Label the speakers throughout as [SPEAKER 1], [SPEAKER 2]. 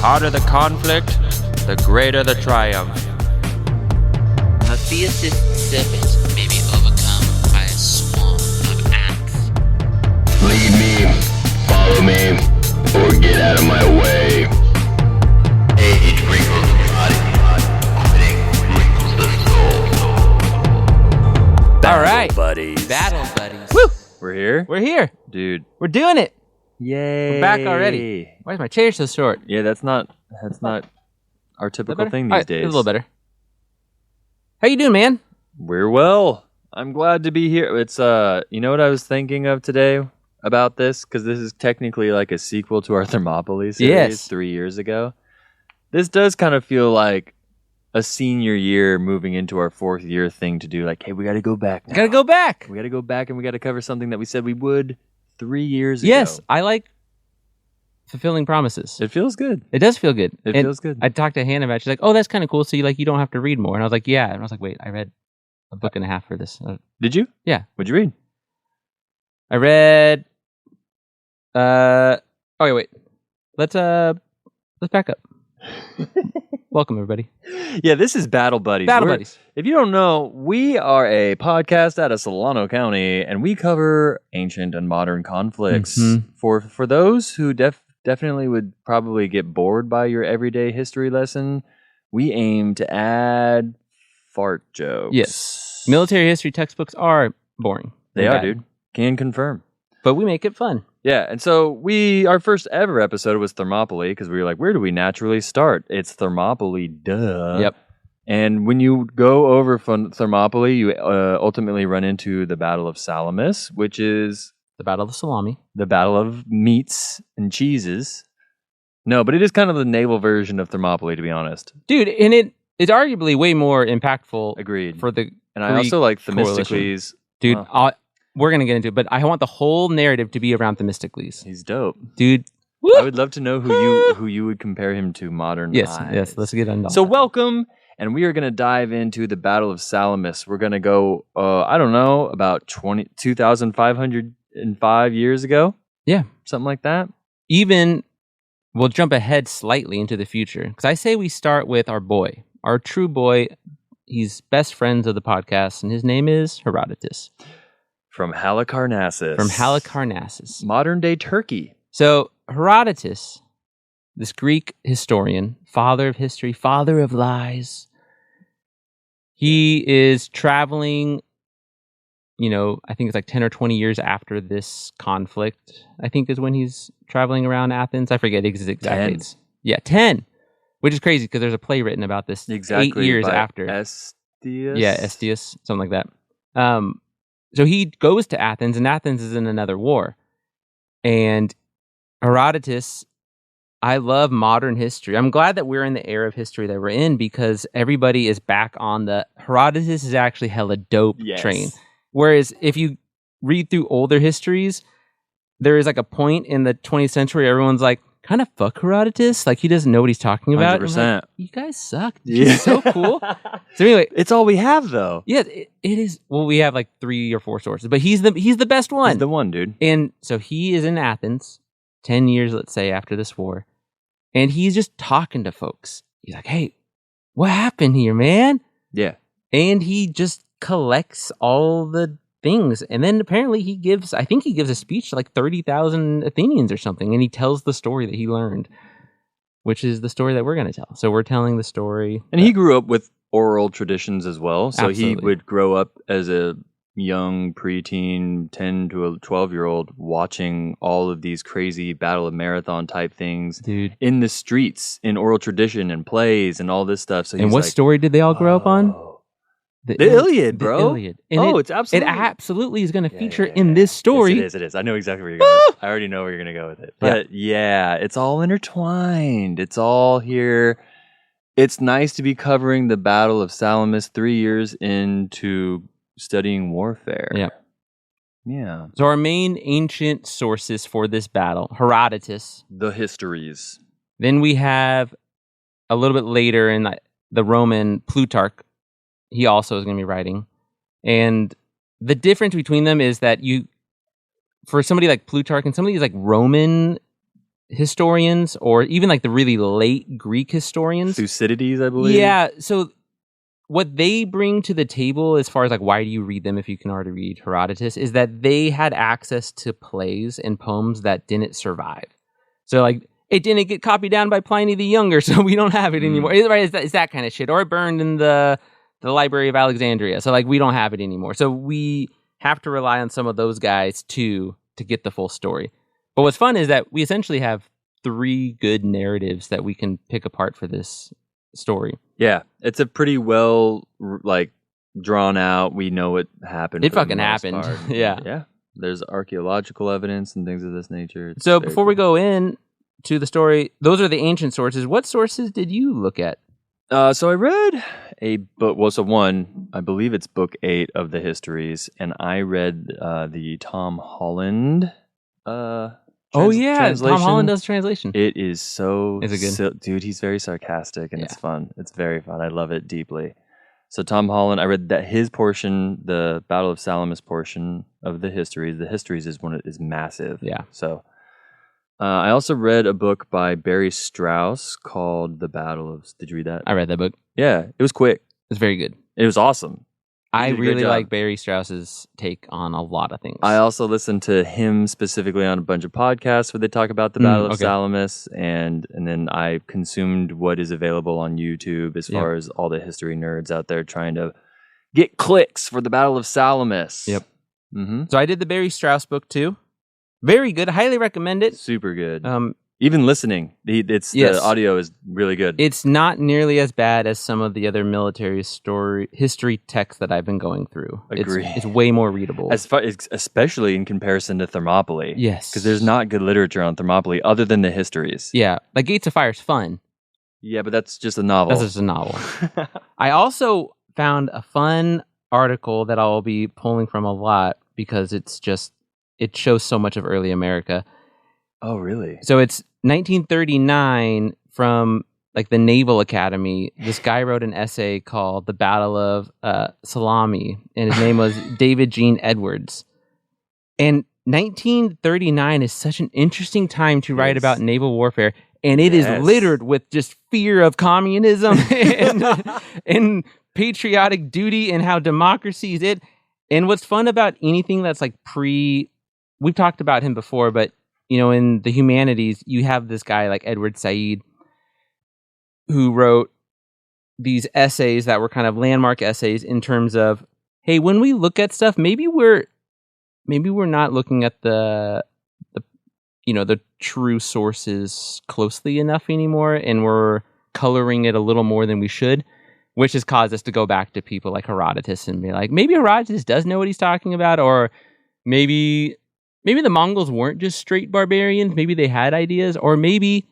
[SPEAKER 1] hotter the conflict, the greater the triumph.
[SPEAKER 2] A theistic serpent may be overcome by a swarm of ants.
[SPEAKER 3] Lead me, follow me, or get out of my way. Age wrinkles the body, quitting wrinkles the soul.
[SPEAKER 4] All right.
[SPEAKER 5] buddies.
[SPEAKER 2] Battle buddies.
[SPEAKER 4] Woo!
[SPEAKER 5] We're here?
[SPEAKER 4] We're here.
[SPEAKER 5] Dude.
[SPEAKER 4] We're doing it.
[SPEAKER 5] Yay.
[SPEAKER 4] We're back already. Why is my chair so short?
[SPEAKER 5] Yeah, that's not our typical
[SPEAKER 4] Better?
[SPEAKER 5] thing
[SPEAKER 4] All
[SPEAKER 5] these
[SPEAKER 4] right,
[SPEAKER 5] days.
[SPEAKER 4] it's a little better. How you doing, man?
[SPEAKER 5] We're well. I'm glad to be here. It's you know what I was thinking of today about this? Because this is technically like a sequel to our Thermopylae series
[SPEAKER 4] Yes.
[SPEAKER 5] 3 years ago. This does kind of feel like a senior year moving into our fourth year thing to do. Like, hey, we got to go back now.
[SPEAKER 4] Gotta go back.
[SPEAKER 5] We got to go back and we got to cover something that we said we would 3 years
[SPEAKER 4] Yes,
[SPEAKER 5] ago.
[SPEAKER 4] I like fulfilling promises.
[SPEAKER 5] It feels good.
[SPEAKER 4] It does feel good.
[SPEAKER 5] It
[SPEAKER 4] And
[SPEAKER 5] feels good.
[SPEAKER 4] I talked to Hannah about it. She's like, oh, that's kind of cool. So you don't have to read more. And I was like, yeah. And I was like, wait, I read a book and a half for this.
[SPEAKER 5] Did you?
[SPEAKER 4] Yeah.
[SPEAKER 5] What'd you read?
[SPEAKER 4] I read. Okay, wait. Let's back up. Welcome, everybody.
[SPEAKER 5] Yeah, this is Battle Buddies.
[SPEAKER 4] Battle Buddies.
[SPEAKER 5] If you don't know, we are a podcast out of Solano County, and we cover ancient and modern conflicts.
[SPEAKER 4] Mhm.
[SPEAKER 5] For those who definitely would probably get bored by your everyday history lesson, we aim to add fart jokes.
[SPEAKER 4] Yes. Military history textbooks are boring.
[SPEAKER 5] They
[SPEAKER 4] and
[SPEAKER 5] are,
[SPEAKER 4] bad,
[SPEAKER 5] dude. Can confirm.
[SPEAKER 4] But we make it fun.
[SPEAKER 5] Yeah, and so our first ever episode was Thermopylae, because we were like, where do we naturally start? It's Thermopylae, duh.
[SPEAKER 4] Yep.
[SPEAKER 5] And when you go over from Thermopylae, you ultimately run into the Battle of Salamis, which is
[SPEAKER 4] The Battle of the Salami.
[SPEAKER 5] the battle of meats and cheeses. No, but it is kind of the naval version of Thermopylae, to be honest.
[SPEAKER 4] Dude, and it's arguably way more impactful
[SPEAKER 5] Agreed.
[SPEAKER 4] for the
[SPEAKER 5] And I
[SPEAKER 4] Greek
[SPEAKER 5] also like
[SPEAKER 4] coalition.
[SPEAKER 5] Themistocles.
[SPEAKER 4] dude.
[SPEAKER 5] Wow.
[SPEAKER 4] We're gonna get into it, but I want the whole narrative to be around Themistocles,
[SPEAKER 5] He's dope.
[SPEAKER 4] dude.
[SPEAKER 5] I would love to know who you would compare him to modern.
[SPEAKER 4] Yes,
[SPEAKER 5] eyes.
[SPEAKER 4] yes. Let's get into
[SPEAKER 5] So
[SPEAKER 4] that.
[SPEAKER 5] welcome, and we are going to dive into the Battle of Salamis. We're going to go, I don't know, about 2,505 years ago?
[SPEAKER 4] Yeah.
[SPEAKER 5] Something like that?
[SPEAKER 4] Even we'll jump ahead slightly into the future because I say we start with our true boy. He's best friends of the podcast, and his name is Herodotus
[SPEAKER 5] From Halicarnassus.
[SPEAKER 4] from Halicarnassus.
[SPEAKER 5] Modern-day Turkey.
[SPEAKER 4] So Herodotus, this Greek historian, father of history, father of lies, he is traveling, I think it's like 10 or 20 years after this conflict, I think is when he's traveling around Athens. I forget exact
[SPEAKER 5] 10.
[SPEAKER 4] dates. Yeah, 10, which is crazy because there's a play written about this
[SPEAKER 5] Exactly.
[SPEAKER 4] 8 years
[SPEAKER 5] by
[SPEAKER 4] after.
[SPEAKER 5] Estius?
[SPEAKER 4] Yeah, Estius, something like that. So he goes to Athens, and Athens is in another war. And Herodotus, I love modern history. I'm glad that we're in the era of history that we're in because everybody is back on the Herodotus is actually hella dope
[SPEAKER 5] Yes.
[SPEAKER 4] train. Whereas if you read through older histories, there is like a point in the 20th century where everyone's like, kind of fuck Herodotus. Like he doesn't know what he's talking about. I'm
[SPEAKER 5] 100%.
[SPEAKER 4] like, you guys suck. He's so cool. So anyway,
[SPEAKER 5] It's all we have, though.
[SPEAKER 4] yeah, it is. Well, we have like 3 or 4 sources, but he's the best one.
[SPEAKER 5] He's the one, dude.
[SPEAKER 4] And so he is in Athens, 10 years, let's say, after this war, and he's just talking to folks. He's like, "Hey, what happened here, man?"
[SPEAKER 5] Yeah.
[SPEAKER 4] And he just collects all the things, and then apparently he gives a speech to like 30,000 Athenians or something, and he tells the story that he learned, which is the story that we're going to tell. So we're telling the story,
[SPEAKER 5] And he grew up with oral traditions as well. So he
[SPEAKER 4] Absolutely.
[SPEAKER 5] would grow up as a young preteen, 10 to a 12-year-old, watching all of these crazy Battle of Marathon type things
[SPEAKER 4] dude.
[SPEAKER 5] in the streets, in oral tradition and plays and all this stuff. So
[SPEAKER 4] And
[SPEAKER 5] he's
[SPEAKER 4] what
[SPEAKER 5] like,
[SPEAKER 4] story did they all grow up on?
[SPEAKER 5] "Oh." The Iliad, bro.
[SPEAKER 4] The Iliad. And
[SPEAKER 5] It's absolutely.
[SPEAKER 4] It absolutely is going to
[SPEAKER 5] Yeah,
[SPEAKER 4] feature
[SPEAKER 5] yeah,
[SPEAKER 4] in
[SPEAKER 5] yeah.
[SPEAKER 4] this story.
[SPEAKER 5] Yes, it is. I know exactly where you're going. I already know where you're going to go with it. But yeah, it's all intertwined. It's all here. It's nice to be covering the Battle of Salamis 3 years into studying warfare.
[SPEAKER 4] Yeah.
[SPEAKER 5] Yeah.
[SPEAKER 4] So our main ancient sources for this battle, Herodotus.
[SPEAKER 5] The histories.
[SPEAKER 4] Then we have a little bit later in the Roman Plutarch. He also is going to be writing. And the difference between them is that for somebody like Plutarch and some of these like Roman historians, or even like the really late Greek historians.
[SPEAKER 5] Thucydides, I believe.
[SPEAKER 4] Yeah. So what they bring to the table, as far as like why do you read them if you can already read Herodotus, is that they had access to plays and poems that didn't survive. So like it didn't get copied down by Pliny the Younger, so we don't have it anymore. Right? It's that kind of shit. Or it burned in the Library of Alexandria, so like we don't have it anymore. So we have to rely on some of those guys too to get the full story. But what's fun is that we essentially have 3 good narratives that we can pick apart for this story.
[SPEAKER 5] Yeah, it's a pretty well like drawn out. We know what happened.
[SPEAKER 4] It
[SPEAKER 5] for the
[SPEAKER 4] fucking
[SPEAKER 5] most
[SPEAKER 4] happened.
[SPEAKER 5] part.
[SPEAKER 4] Yeah.
[SPEAKER 5] Yeah. There's archaeological evidence and things of this nature. It's
[SPEAKER 4] So
[SPEAKER 5] very
[SPEAKER 4] before we
[SPEAKER 5] cool.
[SPEAKER 4] go in to the story, those are the ancient sources. What sources did you look at?
[SPEAKER 5] So I read a book. Well, so one, I believe it's book 8 of the histories, and I read the Tom Holland. Translation.
[SPEAKER 4] Tom Holland does translation.
[SPEAKER 5] It is so.
[SPEAKER 4] Is it good?
[SPEAKER 5] Dude, he's very sarcastic, and it's
[SPEAKER 4] Yeah.
[SPEAKER 5] fun. It's very fun. I love it deeply. So Tom Holland, I read that his portion, the Battle of Salamis portion of the histories. The histories is massive.
[SPEAKER 4] Yeah.
[SPEAKER 5] So I also read a book by Barry Strauss called The Battle of. Did you read that?
[SPEAKER 4] I read that book.
[SPEAKER 5] Yeah, it was quick.
[SPEAKER 4] It's very good.
[SPEAKER 5] It was awesome.
[SPEAKER 4] I
[SPEAKER 5] did a great
[SPEAKER 4] really
[SPEAKER 5] job.
[SPEAKER 4] like Barry Strauss's take on a lot of things.
[SPEAKER 5] I also listened to him specifically on a bunch of podcasts where they talk about the Battle of
[SPEAKER 4] okay.
[SPEAKER 5] Salamis, and then I consumed what is available on YouTube as far as all the history nerds out there trying to get clicks for the Battle of Salamis.
[SPEAKER 4] Yep.
[SPEAKER 5] Mm-hmm.
[SPEAKER 4] So I did the Barry Strauss book too. Very good. Highly recommend it.
[SPEAKER 5] Super good.
[SPEAKER 4] Um,
[SPEAKER 5] Even listening,
[SPEAKER 4] Yes.
[SPEAKER 5] the audio is really good.
[SPEAKER 4] It's not nearly as bad as some of the other military history texts that I've been going through.
[SPEAKER 5] Agree.
[SPEAKER 4] It's way more readable.
[SPEAKER 5] Especially in comparison to Thermopylae.
[SPEAKER 4] Yes.
[SPEAKER 5] Because there's not good literature on Thermopylae other than the histories.
[SPEAKER 4] Yeah, like Gates of Fire is fun.
[SPEAKER 5] Yeah, but that's just a novel.
[SPEAKER 4] That's just a novel. I also found a fun article that I'll be pulling from a lot because it shows so much of early America.
[SPEAKER 5] Oh, really?
[SPEAKER 4] So it's 1939 from like the Naval Academy. This guy wrote an essay called "The Battle of Salamis," and his name was David Gene Edwards. And 1939 is such an interesting time to write
[SPEAKER 5] Yes.
[SPEAKER 4] about naval warfare, and it is
[SPEAKER 5] Yes.
[SPEAKER 4] littered with just fear of communism and patriotic duty and how democracy is it. And what's fun about anything that's like we've talked about him before, but in the humanities, you have this guy like Edward Said who wrote these essays that were kind of landmark essays in terms of, hey, when we look at stuff, maybe we're not looking at the true sources closely enough anymore, and we're coloring it a little more than we should, which has caused us to go back to people like Herodotus and be like, maybe Herodotus does know what he's talking about, or maybe the Mongols weren't just straight barbarians. Maybe they had ideas, or maybe,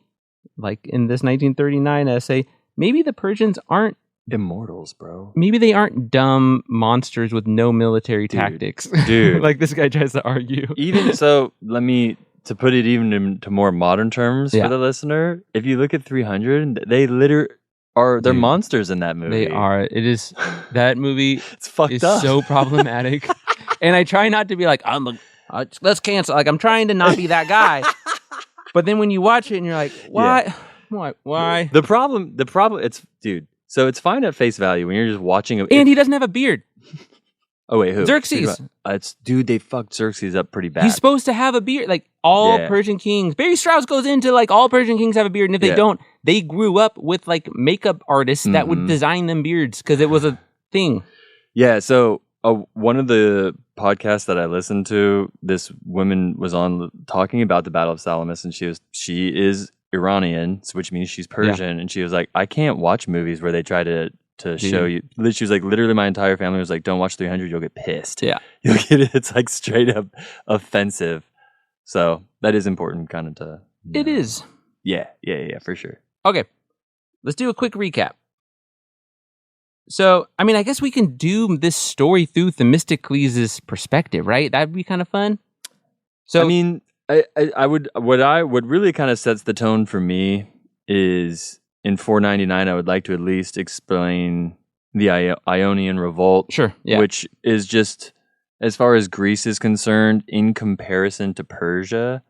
[SPEAKER 4] like in this 1939 essay, maybe the Persians aren't
[SPEAKER 5] Immortals, bro.
[SPEAKER 4] Maybe they aren't dumb monsters with no military tactics.
[SPEAKER 5] Dude.
[SPEAKER 4] Like this guy tries to argue.
[SPEAKER 5] Even so, to put it even into more modern terms
[SPEAKER 4] Yeah.
[SPEAKER 5] for the listener, if you look at 300, they're
[SPEAKER 4] Dude.
[SPEAKER 5] monsters in that movie.
[SPEAKER 4] They are. It is. That movie
[SPEAKER 5] It's fucked
[SPEAKER 4] is
[SPEAKER 5] up.
[SPEAKER 4] so problematic. And I try not to be like, let's cancel. Like, I'm trying to not be that guy. But then when you watch it and you're like, why? Why?
[SPEAKER 5] The problem, dude. So it's fine at face value when you're just watching it.
[SPEAKER 4] And he doesn't have a beard.
[SPEAKER 5] Oh wait, who?
[SPEAKER 4] Xerxes.
[SPEAKER 5] They fucked Xerxes up pretty bad.
[SPEAKER 4] He's supposed to have a beard. Like all
[SPEAKER 5] Yeah.
[SPEAKER 4] Persian kings. Barry Strauss goes into like all Persian kings have a beard. And if they
[SPEAKER 5] Yeah.
[SPEAKER 4] don't, they grew up with like makeup artists that would
[SPEAKER 5] Mhm.
[SPEAKER 4] design them beards because it was a thing.
[SPEAKER 5] Yeah, so one of the podcasts that I listened to, this woman was on talking about the Battle of Salamis, and she is Iranian, which means she's Persian, and she was like, I can't watch movies where they try to show you. She was like, literally, my entire family was like, don't watch 300, you'll get pissed.
[SPEAKER 4] Yeah.
[SPEAKER 5] You'll get it. It's like straight up offensive. So that is important, kind of to.
[SPEAKER 4] It is.
[SPEAKER 5] Yeah, for sure.
[SPEAKER 4] Okay. Let's do a quick recap. So, I mean, I guess we can do this story through Themistocles' perspective, right? That'd be kind of fun. So,
[SPEAKER 5] I mean, I would what really kind of sets the tone for me is in 499. I would like to at least explain the Ionian Revolt,
[SPEAKER 4] sure. Yeah.
[SPEAKER 5] which is just as far as Greece is concerned, in comparison to Persia,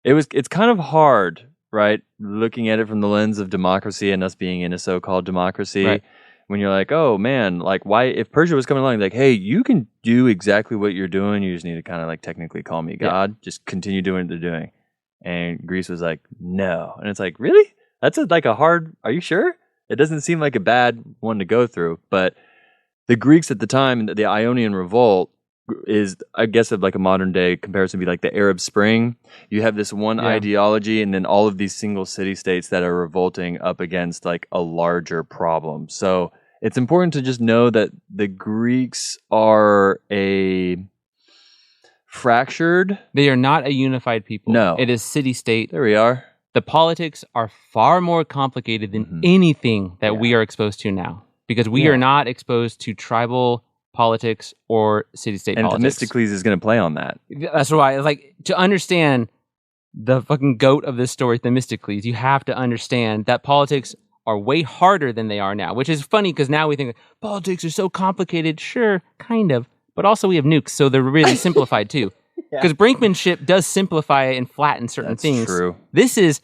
[SPEAKER 5] it's kind of hard, right? Looking at it from the lens of democracy and us being in a so-called democracy.
[SPEAKER 4] Right.
[SPEAKER 5] When you're like, oh man, like why, if Persia was coming along, like, hey, you can do exactly what you're doing. You just need to kind of like technically call me God. Just continue doing what they're doing. And Greece was like, no. And it's like, really? That's like a hard, are you sure? It doesn't seem like a bad one to go through. But the Greeks at the time, the Ionian Revolt is, I guess, of like a modern day comparison, would be like the Arab Spring. You have this one ideology and then all of these single city states that are revolting up against like a larger problem. So it's important to just know that the Greeks are a fractured.
[SPEAKER 4] They are not a unified people.
[SPEAKER 5] No.
[SPEAKER 4] It is city-state.
[SPEAKER 5] There we are.
[SPEAKER 4] The politics are far more complicated than anything that we are exposed to now. Because we are not exposed to tribal politics or city-state
[SPEAKER 5] and
[SPEAKER 4] politics.
[SPEAKER 5] Themistocles is going to play on that.
[SPEAKER 4] That's why, like, to understand the fucking goat of this story, Themistocles, you have to understand that politics are way harder than they are now, which is funny because now we think politics are so complicated. Sure, kind of. But also we have nukes, so they're really simplified too. Because brinkmanship does simplify and flatten certain things.
[SPEAKER 5] That's true.
[SPEAKER 4] This is,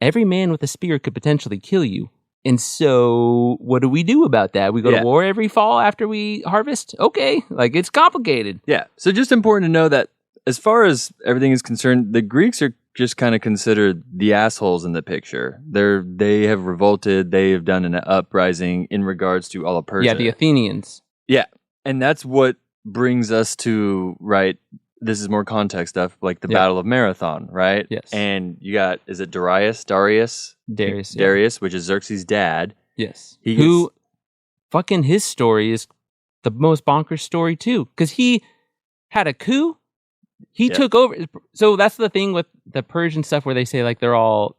[SPEAKER 4] every man with a spear could potentially kill you. And so what do we do about that? We go to war every fall after we harvest? Okay, like it's complicated.
[SPEAKER 5] Yeah, so just important to know that as far as everything is concerned, the Greeks are just kind of considered the assholes in the picture. They have revolted. They have done an uprising in regards to all of Persia.
[SPEAKER 4] Yeah, the Athenians.
[SPEAKER 5] Yeah, and that's what brings us to, right, this is more context stuff, like the Battle of Marathon, right?
[SPEAKER 4] Yes.
[SPEAKER 5] And you got, is it Darius, which is Xerxes' dad.
[SPEAKER 4] Yes. Who, fucking his story is the most bonkers story too. Because he had a coup. He took over. So that's the thing with the Persian stuff where they say like they're all,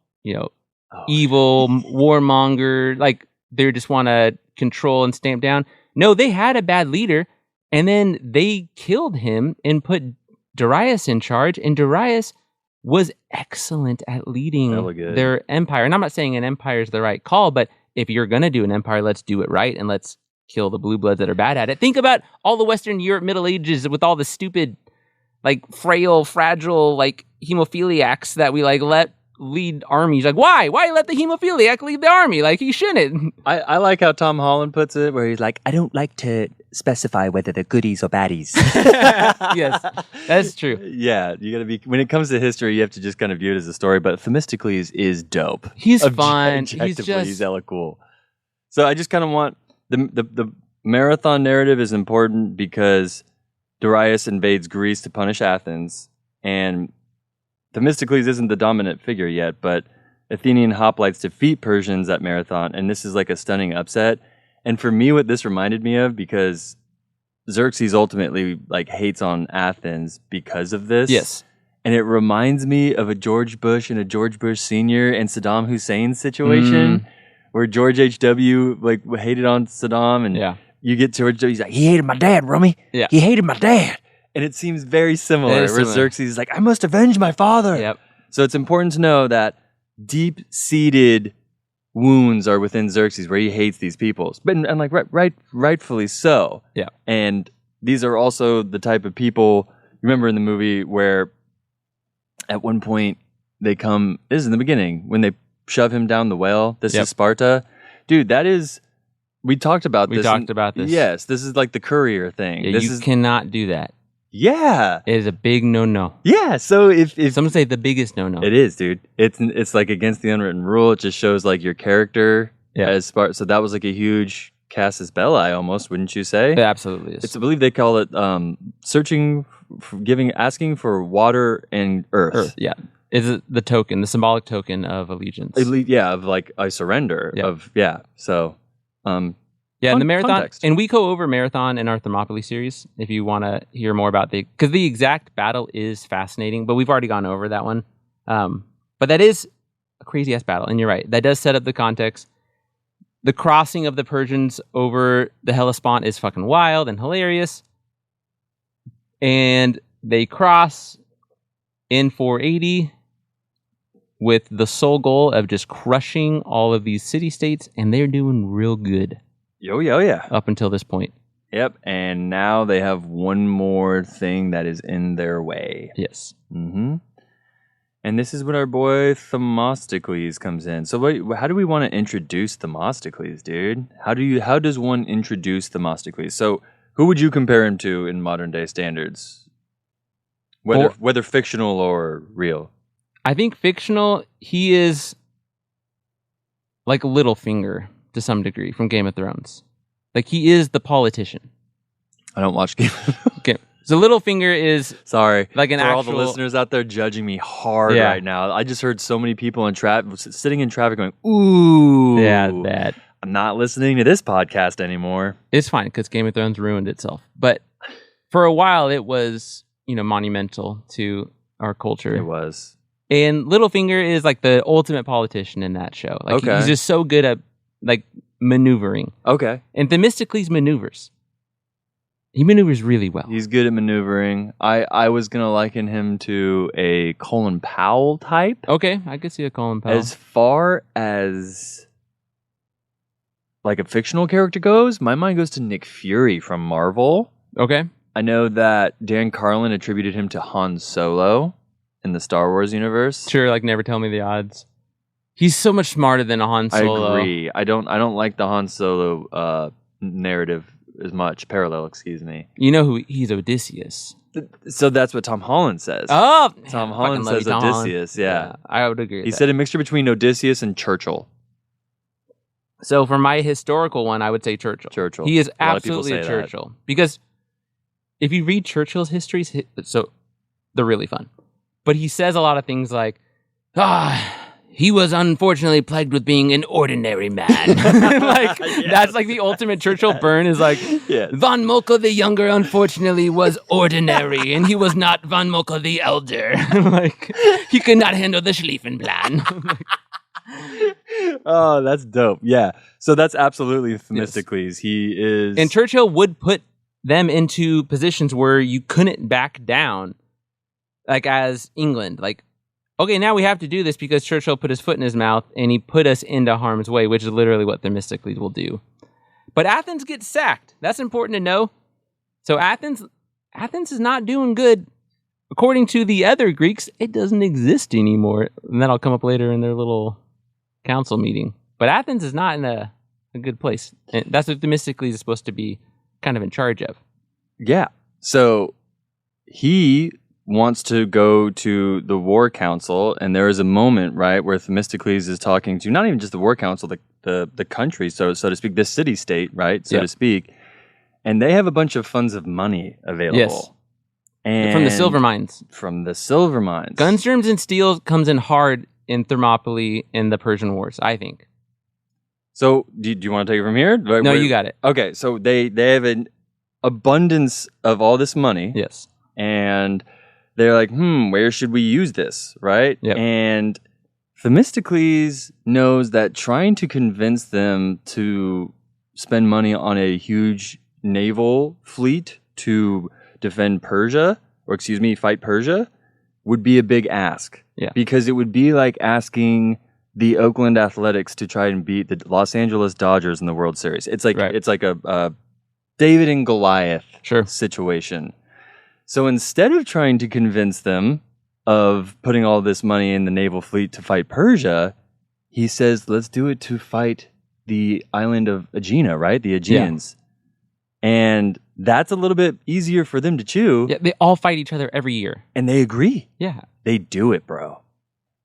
[SPEAKER 4] evil, warmonger, like they just want to control and stamp down. No, they had a bad leader. And then they killed him and put Darius in charge. And Darius was excellent at leading their empire. And I'm not saying an empire is the right call, but if you're going to do an empire, let's do it right. And let's kill the blue bloods that are bad at it. Think about all the Western Europe Middle Ages with all the stupid, like frail, fragile, like hemophiliacs that we like let lead armies. Like, why? Why let the hemophiliac lead the army? Like, he shouldn't.
[SPEAKER 5] I like how Tom Holland puts it, where he's like, I don't like to specify whether they're goodies or baddies.
[SPEAKER 4] Yes, that's true.
[SPEAKER 5] Yeah, you gotta be, when it comes to history, you have to just kind of view it as a story, but Themistocles is dope.
[SPEAKER 4] He's fun.
[SPEAKER 5] He's hella cool. So I just kind of want, the marathon narrative is important because Darius invades Greece to punish Athens, and Themistocles isn't the dominant figure yet, but Athenian hoplites defeat Persians at Marathon, and this is like a stunning upset. And for me, what this reminded me of, because Xerxes ultimately like hates on Athens because of this.
[SPEAKER 4] Yes.
[SPEAKER 5] And it reminds me of a George Bush and a George Bush Sr. and Saddam Hussein situation, where George H.W. like hated on Saddam, and you get George W. He's like, he hated my dad, Rummy. Yeah. He hated my dad. And it seems very similar, where Xerxes is like, I must avenge my father.
[SPEAKER 4] Yep.
[SPEAKER 5] So it's important to know that deep-seated wounds are within Xerxes, where he hates these peoples, and like rightfully so.
[SPEAKER 4] Yeah.
[SPEAKER 5] And these are also the type of people. Remember in the movie where at one point they come. This is in the beginning when they shove him down the well. This is Sparta, dude. That is. We talked about this. Yes, this is like the courier thing.
[SPEAKER 4] Yeah, you cannot do that.
[SPEAKER 5] Yeah,
[SPEAKER 4] it is a big no-no.
[SPEAKER 5] Yeah, so if
[SPEAKER 4] some say the biggest no-no,
[SPEAKER 5] it is, dude. It's like against the unwritten rule. It just shows like your character as Sparta. So that was like a huge casus belli, almost, wouldn't you say?
[SPEAKER 4] It absolutely is.
[SPEAKER 5] I believe they call it asking for water and earth.
[SPEAKER 4] Yeah, is the token, the symbolic token of allegiance.
[SPEAKER 5] Yeah, of like I surrender. So.
[SPEAKER 4] In the marathon, context. And we go over marathon in our Thermopylae series if you want to hear more about because the exact battle is fascinating, but we've already gone over that one. But that is a crazy ass battle, and you're right. That does set up the context. The crossing of the Persians over the Hellespont is fucking wild and hilarious, and they cross in 480 with the sole goal of just crushing all of these city-states, and they're doing real good.
[SPEAKER 5] Yeah.
[SPEAKER 4] Up until this point.
[SPEAKER 5] Yep, and now they have one more thing that is in their way.
[SPEAKER 4] Yes.
[SPEAKER 5] Mm-hmm. And this is when our boy Themistocles comes in. So how do we want to introduce Themistocles, dude? How does one introduce Themistocles? So who would you compare him to in modern day standards? Whether fictional or real?
[SPEAKER 4] I think fictional, he is like Littlefinger to some degree from Game of Thrones. Like, he is the politician.
[SPEAKER 5] I don't watch Game of Thrones.
[SPEAKER 4] Okay. So Littlefinger is
[SPEAKER 5] sorry,
[SPEAKER 4] like an
[SPEAKER 5] for
[SPEAKER 4] actual...
[SPEAKER 5] all the listeners out there judging me hard right now. I just heard so many people in sitting in traffic going, "Ooh,
[SPEAKER 4] yeah, that."
[SPEAKER 5] I'm not listening to this podcast anymore.
[SPEAKER 4] It's fine because Game of Thrones ruined itself. But for a while, it was monumental to our culture.
[SPEAKER 5] It was.
[SPEAKER 4] And Littlefinger is like the ultimate politician in that show. Like, he's just so good at like maneuvering.
[SPEAKER 5] Okay.
[SPEAKER 4] And Themistocles maneuvers. He maneuvers really well.
[SPEAKER 5] He's good at maneuvering. I was going to liken him to a Colin Powell type.
[SPEAKER 4] Okay, I could see a Colin Powell.
[SPEAKER 5] As far as like a fictional character goes, my mind goes to Nick Fury from Marvel.
[SPEAKER 4] Okay.
[SPEAKER 5] I know that Dan Carlin attributed him to Han Solo in the Star Wars universe.
[SPEAKER 4] Sure, like Never Tell Me the Odds. He's so much smarter than a Han Solo.
[SPEAKER 5] I agree. I don't like the Han Solo narrative as much. Parallel, excuse me.
[SPEAKER 4] You know who he's Odysseus.
[SPEAKER 5] So that's what Tom Holland says.
[SPEAKER 4] Oh,
[SPEAKER 5] Tom Holland says
[SPEAKER 4] Tom
[SPEAKER 5] Odysseus.
[SPEAKER 4] Holland.
[SPEAKER 5] Yeah,
[SPEAKER 4] I would agree.
[SPEAKER 5] He said a mixture between Odysseus and Churchill.
[SPEAKER 4] So for my historical one, I would say Churchill.
[SPEAKER 5] Churchill.
[SPEAKER 4] He is
[SPEAKER 5] A lot of people
[SPEAKER 4] absolutely a
[SPEAKER 5] say
[SPEAKER 4] Churchill. Because if you read Churchill's histories, so they're really fun. But he says a lot of things like, he was unfortunately plagued with being an ordinary man. Like, that's like the ultimate Churchill burn is like, Von Moltke the Younger unfortunately was ordinary, and he was not Von Moltke the Elder. Like, he could not handle the Schlieffen plan.
[SPEAKER 5] Oh, that's dope. Yeah. So that's absolutely Themistocles. Yes. He is...
[SPEAKER 4] And Churchill would put them into positions where you couldn't back down, like as England. Like, okay, now we have to do this because Churchill put his foot in his mouth and he put us into harm's way, which is literally what Themistocles will do. But Athens gets sacked. That's important to know. So Athens is not doing good. According to the other Greeks, it doesn't exist anymore. And that'll come up later in their little council meeting. But Athens is not in a good place. And that's what Themistocles is supposed to be kind of in charge of.
[SPEAKER 5] Yeah. So he wants to go to the war council, and there is a moment, right, where Themistocles is talking to not even just the war council, the country, so to speak, the city-state, right, so to speak, and they have a bunch of funds of money available.
[SPEAKER 4] Yes.
[SPEAKER 5] And
[SPEAKER 4] from the silver mines.
[SPEAKER 5] From the silver mines.
[SPEAKER 4] Guns, germs, and steel comes in hard in Thermopylae in the Persian Wars, I think.
[SPEAKER 5] So, do you want to take it from here?
[SPEAKER 4] No, you got it.
[SPEAKER 5] Okay, so they have an abundance of all this money.
[SPEAKER 4] Yes.
[SPEAKER 5] And they're like, where should we use this, right?
[SPEAKER 4] Yep.
[SPEAKER 5] And Themistocles knows that trying to convince them to spend money on a huge naval fleet to defend Persia, fight Persia, would be a big ask.
[SPEAKER 4] Yeah.
[SPEAKER 5] Because it would be like asking the Oakland Athletics to try and beat the Los Angeles Dodgers in the World Series. It's like it's like a David and Goliath situation. So instead of trying to convince them of putting all this money in the naval fleet to fight Persia, he says, let's do it to fight the island of Aegina, right? The Aegeans. Yeah. And that's a little bit easier for them to chew.
[SPEAKER 4] Yeah, they all fight each other every year.
[SPEAKER 5] And they agree.
[SPEAKER 4] Yeah.
[SPEAKER 5] They do it, bro.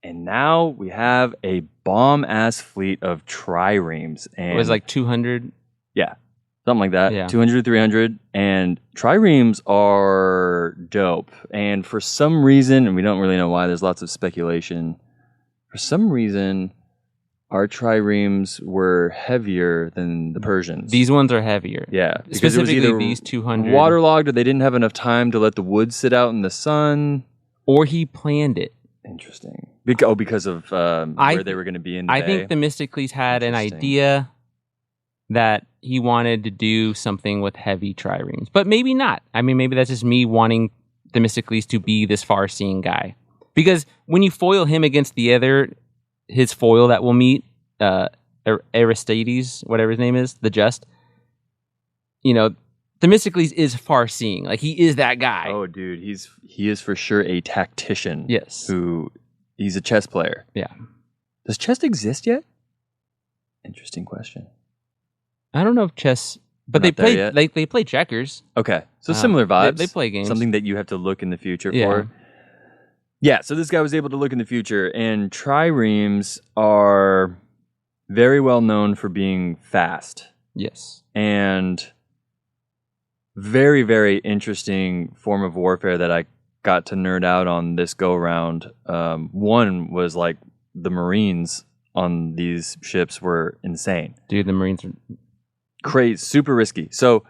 [SPEAKER 5] And now we have a bomb-ass fleet of triremes. And
[SPEAKER 4] it was like 200?
[SPEAKER 5] Yeah. Something like that.
[SPEAKER 4] Yeah.
[SPEAKER 5] 200, 300. And triremes are dope. And for some reason, and we don't really know why, there's lots of speculation. For some reason, our triremes were heavier than the Persians.
[SPEAKER 4] These ones are heavier.
[SPEAKER 5] Yeah.
[SPEAKER 4] Specifically, these 200.
[SPEAKER 5] Waterlogged, or they didn't have enough time to let the wood sit out in the sun.
[SPEAKER 4] Or he planned it.
[SPEAKER 5] Interesting. Because of where they were going to be in the bay.
[SPEAKER 4] I think Themistocles had an idea that he wanted to do something with heavy triremes. But maybe not. I mean, maybe that's just me wanting Themistocles to be this far-seeing guy. Because when you foil him against his foil that we'll meet, Aristides, whatever his name is, the Just, Themistocles is far-seeing. Like, he is that guy.
[SPEAKER 5] Oh, dude, he is for sure a tactician.
[SPEAKER 4] Yes.
[SPEAKER 5] Who He's a chess player.
[SPEAKER 4] Yeah.
[SPEAKER 5] Does chess exist yet? Interesting question.
[SPEAKER 4] I don't know if chess, but
[SPEAKER 5] Not there yet?
[SPEAKER 4] they play checkers.
[SPEAKER 5] Okay, so similar vibes.
[SPEAKER 4] They play games.
[SPEAKER 5] Something that you have to look in the future
[SPEAKER 4] Yeah.
[SPEAKER 5] for. Yeah, so this guy was able to look in the future, and triremes are very well known for being fast
[SPEAKER 4] Yes.
[SPEAKER 5] and very, very interesting form of warfare that I got to nerd out on this go around. One was like the Marines on these ships were insane.
[SPEAKER 4] Dude, the Marines are...
[SPEAKER 5] Crazy, super risky. So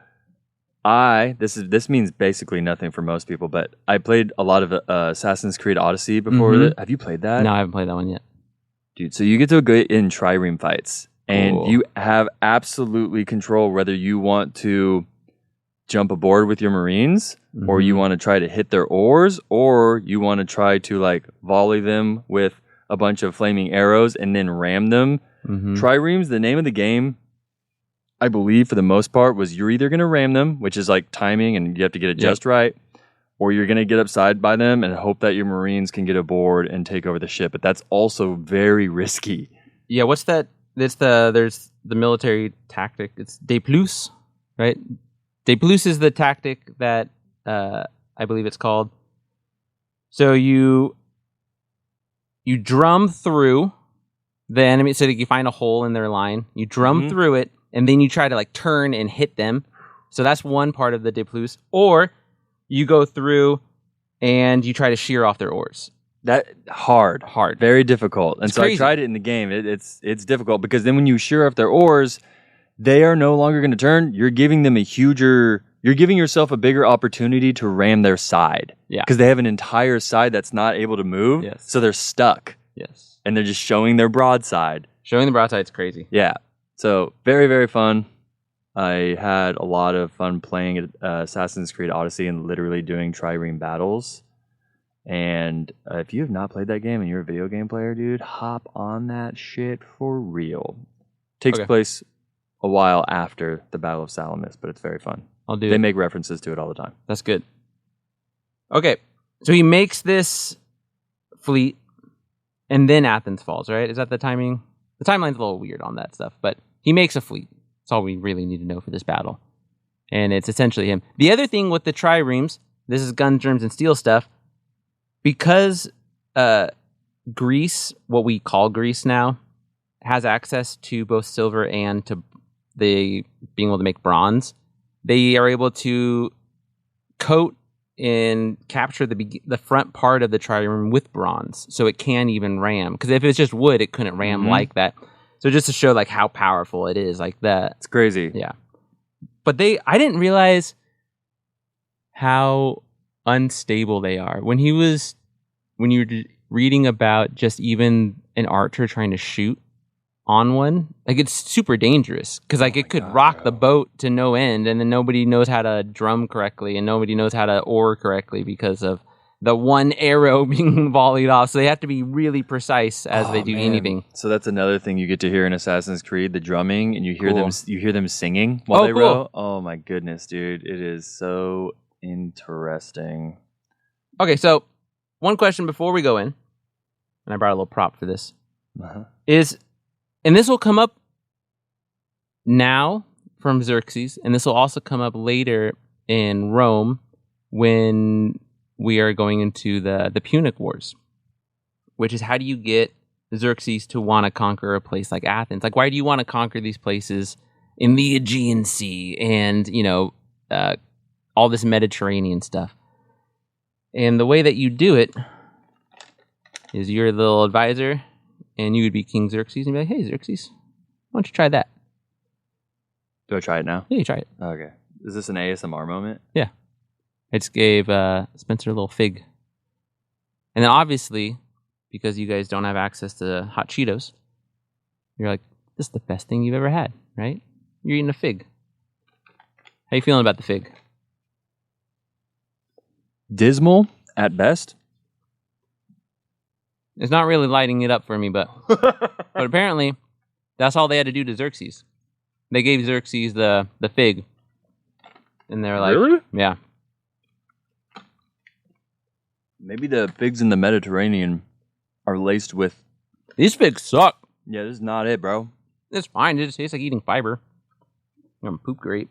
[SPEAKER 5] this means basically nothing for most people, but I played a lot of Assassin's Creed Odyssey before.
[SPEAKER 4] Mhm.
[SPEAKER 5] Have you played that?
[SPEAKER 4] No, I haven't played that one yet.
[SPEAKER 5] Dude, so you get to go in trireme fights, and
[SPEAKER 4] Cool.
[SPEAKER 5] you have absolutely control whether you want to jump aboard with your Marines, or you
[SPEAKER 4] Mhm.
[SPEAKER 5] want to try to hit their oars, or you want to try to like volley them with a bunch of flaming arrows and then ram them.
[SPEAKER 4] Mhm.
[SPEAKER 5] Triremes, the name of the game, I believe for the most part, was you're either going to ram them, which is like timing and you have to get it
[SPEAKER 4] Yep.
[SPEAKER 5] just right, or you're going to get upside by them and hope that your Marines can get aboard and take over the ship. But that's also very risky.
[SPEAKER 4] Yeah, what's that? There's the military tactic. It's de plus, right? De plus is the tactic that I believe it's called. So you drum through the enemy so that you find a hole in their line. You drum
[SPEAKER 5] Mhm.
[SPEAKER 4] through it, and then you try to like turn and hit them. So that's one part of the de plus. Or you go through and you try to shear off their oars.
[SPEAKER 5] That hard, very difficult. And
[SPEAKER 4] It's
[SPEAKER 5] so
[SPEAKER 4] crazy.
[SPEAKER 5] I tried it in the game. It's difficult because then when you shear off their oars, they are no longer going to turn. You're giving them you're giving yourself a bigger opportunity to ram their side.
[SPEAKER 4] Yeah.
[SPEAKER 5] Because they have an entire side that's not able to move.
[SPEAKER 4] Yes.
[SPEAKER 5] So they're stuck
[SPEAKER 4] Yes.
[SPEAKER 5] and they're just showing their broadside.
[SPEAKER 4] Showing the broadside's crazy.
[SPEAKER 5] Yeah. So very, very fun. I had a lot of fun playing Assassin's Creed Odyssey and literally doing trireme battles. And if you have not played that game and you're a video game player, dude, hop on that shit for real. Takes
[SPEAKER 4] Okay.
[SPEAKER 5] place a while after the Battle of Salamis, but it's very fun.
[SPEAKER 4] I'll do
[SPEAKER 5] They
[SPEAKER 4] it.
[SPEAKER 5] make references to it all the time.
[SPEAKER 4] That's good. Okay, so he makes this fleet, and then Athens falls, right? Is that the timing? The timeline's a little weird on that stuff, but he makes a fleet. That's all we really need to know for this battle. And it's essentially him. The other thing with the triremes, this is guns, germs, and steel stuff, because Greece, what we call Greece now, has access to both silver and to the being able to make bronze. They are able to coat and capture the front part of the trireme with bronze, so it can even ram. Because if it's just wood, it couldn't ram
[SPEAKER 5] Mhm.
[SPEAKER 4] like that. So just to show like how powerful it is, like that.
[SPEAKER 5] It's crazy.
[SPEAKER 4] Yeah. But I didn't realize how unstable they are. When you were reading about just even an archer trying to shoot on one, like it's super dangerous because like it could rock the boat to no end, and then nobody knows how to drum correctly and nobody knows how to oar correctly because of the one arrow being volleyed off. So they have to be really precise as they do anything.
[SPEAKER 5] So that's another thing you get to hear in Assassin's Creed, the drumming, and you hear
[SPEAKER 4] Cool.
[SPEAKER 5] them singing while
[SPEAKER 4] Oh,
[SPEAKER 5] they
[SPEAKER 4] cool.
[SPEAKER 5] row. Oh my goodness, dude. It is so interesting.
[SPEAKER 4] Okay, so one question before we go in, and I brought a little prop for this,
[SPEAKER 5] Uh-huh.
[SPEAKER 4] is, and this will come up now from Xerxes, and this will also come up later in Rome when we are going into the Punic Wars, which is how do you get Xerxes to want to conquer a place like Athens? Like, why do you want to conquer these places in the Aegean Sea and, all this Mediterranean stuff? And the way that you do it is you're the little advisor, and you would be King Xerxes, and be like, hey, Xerxes, why don't you try that?
[SPEAKER 5] Do I try it now?
[SPEAKER 4] Yeah, you try it.
[SPEAKER 5] Okay. Is this an ASMR moment?
[SPEAKER 4] Yeah. I just gave Spencer a little fig. And then obviously, because you guys don't have access to hot Cheetos, you're like, this is the best thing you've ever had, right? You're eating a fig. How you feeling about the fig?
[SPEAKER 5] Dismal at best.
[SPEAKER 4] It's not really lighting it up for me, but apparently that's all they had to do to Xerxes. They gave Xerxes the fig. And they're like,
[SPEAKER 5] Really?
[SPEAKER 4] yeah.
[SPEAKER 5] Maybe the figs in the Mediterranean are laced with.
[SPEAKER 4] These figs suck.
[SPEAKER 5] Yeah, this is not it, bro.
[SPEAKER 4] It's fine. It just tastes like eating fiber. Poop grape.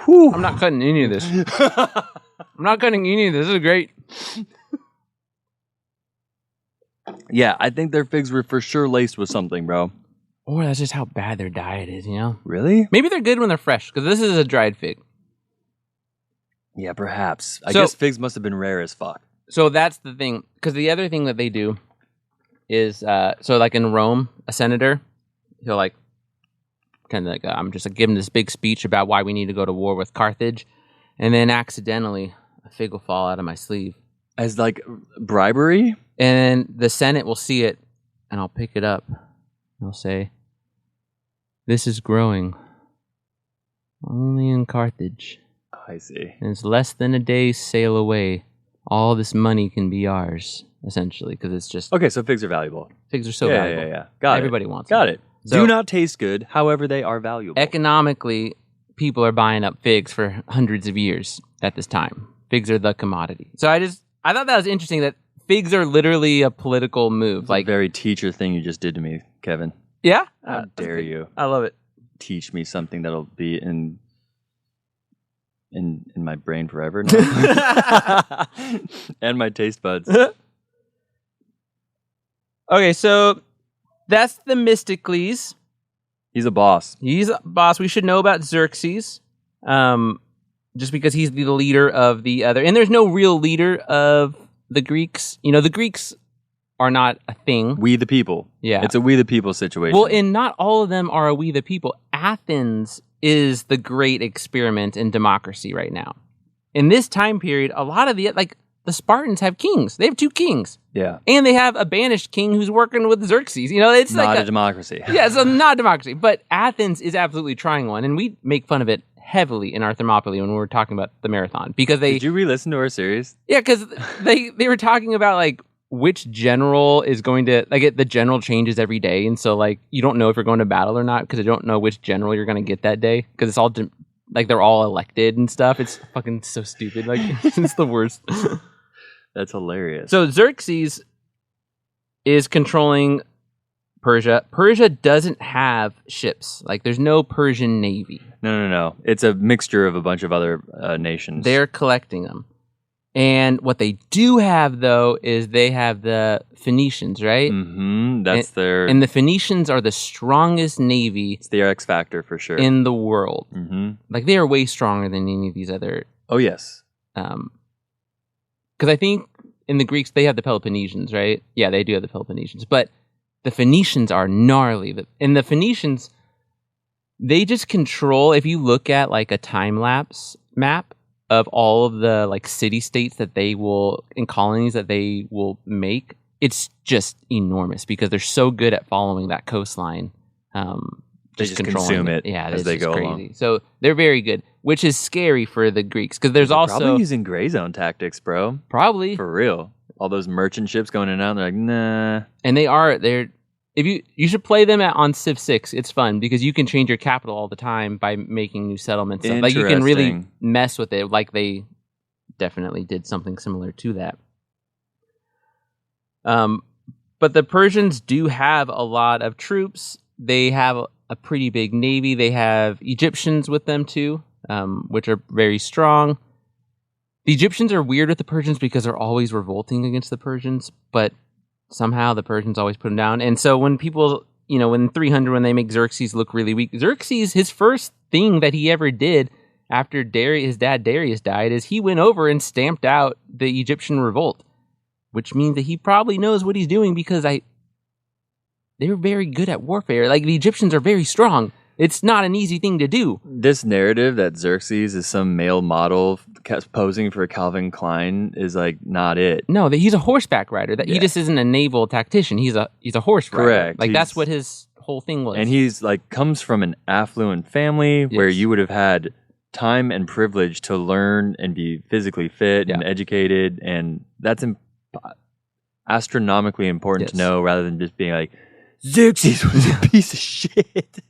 [SPEAKER 5] Whew.
[SPEAKER 4] I'm not cutting any of this. I'm not cutting any of this. This is great.
[SPEAKER 5] Yeah, I think their figs were for sure laced with something, bro.
[SPEAKER 4] Or that's just how bad their diet is, you know?
[SPEAKER 5] Really?
[SPEAKER 4] Maybe they're good when they're fresh, because this is a dried fig.
[SPEAKER 5] Yeah, perhaps. I
[SPEAKER 4] So-
[SPEAKER 5] guess figs must have been rare as fuck.
[SPEAKER 4] So that's the thing. Because the other thing that they do is, so like in Rome, a senator, he'll like, kind of like, I'm just like giving this big speech about why we need to go to war with Carthage. And then accidentally, a fig will fall out of my sleeve.
[SPEAKER 5] As like bribery?
[SPEAKER 4] And the Senate will see it, and I'll pick it up. They'll say, "This is growing only in Carthage.
[SPEAKER 5] I see.
[SPEAKER 4] And it's less than a day's sail away. All this money can be ours, essentially, because it's just
[SPEAKER 5] Okay, so figs are valuable.
[SPEAKER 4] figs are so
[SPEAKER 5] yeah,
[SPEAKER 4] valuable.
[SPEAKER 5] yeah. Got
[SPEAKER 4] Everybody wants
[SPEAKER 5] Got
[SPEAKER 4] them.
[SPEAKER 5] it.
[SPEAKER 4] So-
[SPEAKER 5] Do not taste good, however they are valuable.
[SPEAKER 4] Economically, people are buying up figs for hundreds of years at this time. Figs are the commodity. So I thought that was interesting that figs are literally a political move.
[SPEAKER 5] It's
[SPEAKER 4] Like,
[SPEAKER 5] a very teacher thing you just did to me, Kevin.
[SPEAKER 4] yeah,
[SPEAKER 5] How dare you
[SPEAKER 4] I love it.
[SPEAKER 5] teach me something that'll be in my brain forever? No. And my taste buds.
[SPEAKER 4] Okay, so that's Themistocles.
[SPEAKER 5] He's a boss.
[SPEAKER 4] He's a boss. We should know about Xerxes, just because he's the leader of the other. And there's no real leader of the Greeks. You know, the Greeks are not a thing.
[SPEAKER 5] We the people.
[SPEAKER 4] Yeah.
[SPEAKER 5] It's a we the people situation.
[SPEAKER 4] Well, and not all of them are a we the people. Athens is the great experiment in democracy right now. In this time period, a lot of the Spartans have kings. They have 2 kings.
[SPEAKER 5] yeah.
[SPEAKER 4] And they have a banished king who's working with Xerxes. You know, it's
[SPEAKER 5] Not
[SPEAKER 4] like
[SPEAKER 5] a democracy.
[SPEAKER 4] yeah, it's not a democracy. But Athens is absolutely trying one. And we make fun of it heavily in our Thermopylae when we were talking about the marathon. Because
[SPEAKER 5] Did you re-listen to our series?
[SPEAKER 4] yeah, because they were talking about like which general is going to the general changes every day, and so like you don't know if you're going to battle or not because you don't know which general you're going to get that day because it's all they're all elected and stuff. It's fucking so stupid. Like it's the worst.
[SPEAKER 5] That's hilarious.
[SPEAKER 4] So Xerxes is controlling Persia. Persia doesn't have ships. Like there's no Persian navy.
[SPEAKER 5] No. It's a mixture of a bunch of other nations.
[SPEAKER 4] They're collecting them. And what they do have, though, is they have the Phoenicians, right?
[SPEAKER 5] Mm-hmm. That's their...
[SPEAKER 4] And the Phoenicians are the strongest navy
[SPEAKER 5] It's their X factor for sure.
[SPEAKER 4] in the world.
[SPEAKER 5] Mm-hmm.
[SPEAKER 4] Like, they are way stronger than any of these other...
[SPEAKER 5] Oh, yes.
[SPEAKER 4] Because I think in the Greeks, they have the Peloponnesians, right? Yeah, they do have the Peloponnesians. But the Phoenicians are gnarly. And the Phoenicians, they just control... If you look at, like, a time-lapse map of all of the like city states that they will in colonies that they will make, it's just enormous because they're so good at following that coastline.
[SPEAKER 5] They just
[SPEAKER 4] controlling
[SPEAKER 5] consume it
[SPEAKER 4] Yeah,
[SPEAKER 5] as
[SPEAKER 4] it's
[SPEAKER 5] they
[SPEAKER 4] just
[SPEAKER 5] go
[SPEAKER 4] crazy.
[SPEAKER 5] along.
[SPEAKER 4] So they're very good, which is scary for the Greeks because there's
[SPEAKER 5] They're
[SPEAKER 4] also
[SPEAKER 5] probably using gray zone tactics, bro.
[SPEAKER 4] probably
[SPEAKER 5] For real. All those merchant ships going in and out, they're like, nah.
[SPEAKER 4] and they're if you should play them on Civ 6. It's fun because you can change your capital all the time by making new settlements. Like you can really
[SPEAKER 5] Interesting.
[SPEAKER 4] mess with it. Like they definitely did something similar to that. But the Persians do have a lot of troops. They have a pretty big navy. They have Egyptians with them too, which are very strong. The Egyptians are weird with the Persians because they're always revolting against the Persians, but somehow the Persians always put them down. And so when people, when 300, when they make Xerxes look really weak, Xerxes, his first thing that he ever did after his dad Darius died is he went over and stamped out the Egyptian revolt, which means that he probably knows what he's doing because they were very good at warfare. Like the Egyptians are very strong. It's not an easy thing to do.
[SPEAKER 5] This narrative that Xerxes is some male model posing for Calvin Klein is like not it.
[SPEAKER 4] No, he's a horseback rider. He
[SPEAKER 5] Yeah.
[SPEAKER 4] just isn't a naval tactician. He's a horse rider.
[SPEAKER 5] Correct.
[SPEAKER 4] Like that's
[SPEAKER 5] He's-
[SPEAKER 4] what his whole thing was.
[SPEAKER 5] And he's like comes from an affluent family where
[SPEAKER 4] Yes.
[SPEAKER 5] you would have had time and privilege to learn and be physically fit and
[SPEAKER 4] Yeah.
[SPEAKER 5] educated, and that's astronomically important to
[SPEAKER 4] Yes.
[SPEAKER 5] know rather than just being like Xerxes was a piece of shit.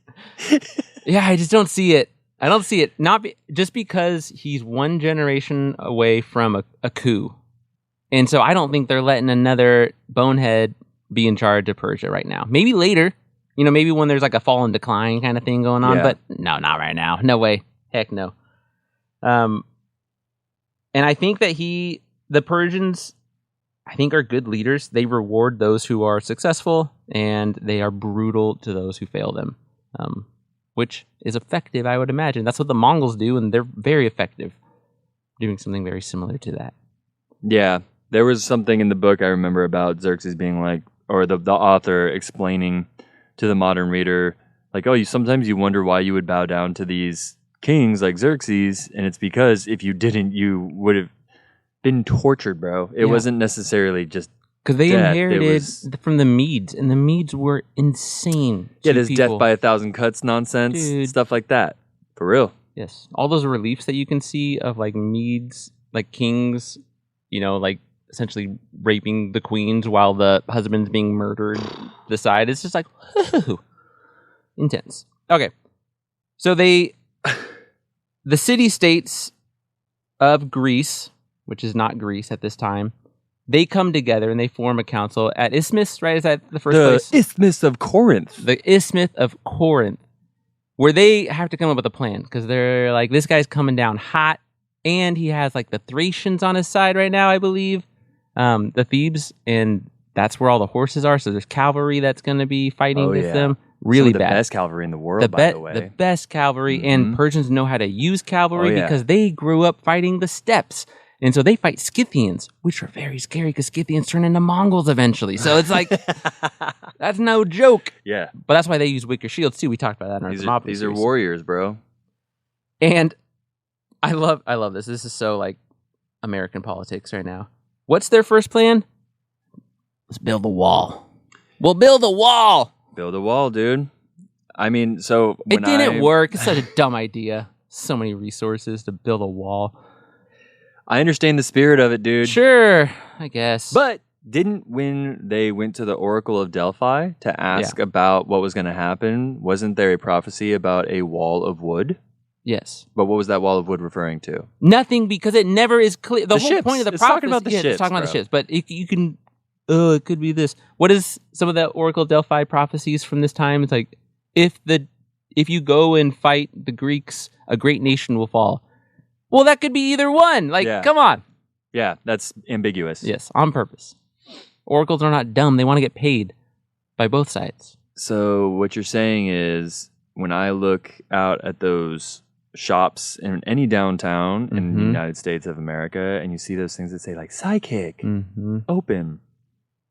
[SPEAKER 4] Yeah, I just don't see it. I don't see it. Just because he's one generation away from a coup. And so I don't think they're letting another bonehead be in charge of Persia right now. Maybe later, maybe when there's like a fall and decline kind of thing going on, but no, not right now. No way. Heck no. And I think that the Persians, I think, are good leaders. They reward those who are successful, and they are brutal to those who fail them, which is effective, I would imagine. That's what the Mongols do, and they're very effective doing something very similar to that.
[SPEAKER 5] Yeah, there was something in the book I remember about Xerxes being like, or the author explaining to the modern reader, like, oh, sometimes you wonder why you would bow down to these kings like Xerxes, and it's because if you didn't, you would have been tortured, bro. It wasn't necessarily just
[SPEAKER 4] because they
[SPEAKER 5] death.
[SPEAKER 4] inherited from the Medes, and the Medes were insane.
[SPEAKER 5] Yeah, there's death by 1,000 cuts nonsense, stuff like that. For real.
[SPEAKER 4] Yes, all those reliefs that you can see of like Medes, like kings, like essentially raping the queens while the husband's being murdered. The side, it's just like intense. Okay, so the city-states of Greece, which is not Greece at this time, they come together and they form a council at Isthmus, right? Is that the first place?
[SPEAKER 5] The Isthmus of Corinth.
[SPEAKER 4] The Isthmus of Corinth, where they have to come up with a plan because they're like, this guy's coming down hot, and he has like the Thracians on his side right now, I believe, the Thebes, and that's where all the horses are. So there's cavalry that's going to be fighting with them. Really bad.
[SPEAKER 5] The best cavalry in the world, by the way.
[SPEAKER 4] The best cavalry, and Persians know how to use cavalry because they grew up fighting the steppes. And so they fight Scythians, which are very scary because Scythians turn into Mongols eventually. So it's like, that's no joke.
[SPEAKER 5] Yeah.
[SPEAKER 4] But that's why they use wicker shields too. We talked about that in our Thermopylae
[SPEAKER 5] These are
[SPEAKER 4] series.
[SPEAKER 5] warriors, bro.
[SPEAKER 4] And I love this. This is so like American politics right now. What's their first plan? Let's build a wall. We'll build a wall.
[SPEAKER 5] Build a wall, dude. I mean, so
[SPEAKER 4] it didn't work. It's such a dumb idea. So many resources to build a wall.
[SPEAKER 5] I understand the spirit of it, dude.
[SPEAKER 4] Sure, I guess.
[SPEAKER 5] But when they went to the Oracle of Delphi to ask about what was going to happen, wasn't there a prophecy about a wall of wood?
[SPEAKER 4] Yes.
[SPEAKER 5] But what was that wall of wood referring to?
[SPEAKER 4] Nothing, because it never is clear. The whole
[SPEAKER 5] ships.
[SPEAKER 4] point of the
[SPEAKER 5] It's
[SPEAKER 4] prophecy
[SPEAKER 5] talking about the ships,
[SPEAKER 4] it's talking about the
[SPEAKER 5] bro.
[SPEAKER 4] ships. But you can, it could be this. What is some of the Oracle of Delphi prophecies from this time? It's like, if you go and fight the Greeks, a great nation will fall. Well, that could be either one. Like, come on.
[SPEAKER 5] Yeah, that's ambiguous.
[SPEAKER 4] Yes, on purpose. Oracles are not dumb. They want to get paid by both sides.
[SPEAKER 5] So what you're saying is, when I look out at those shops in any downtown in the United States of America, and you see those things that say like psychic, open,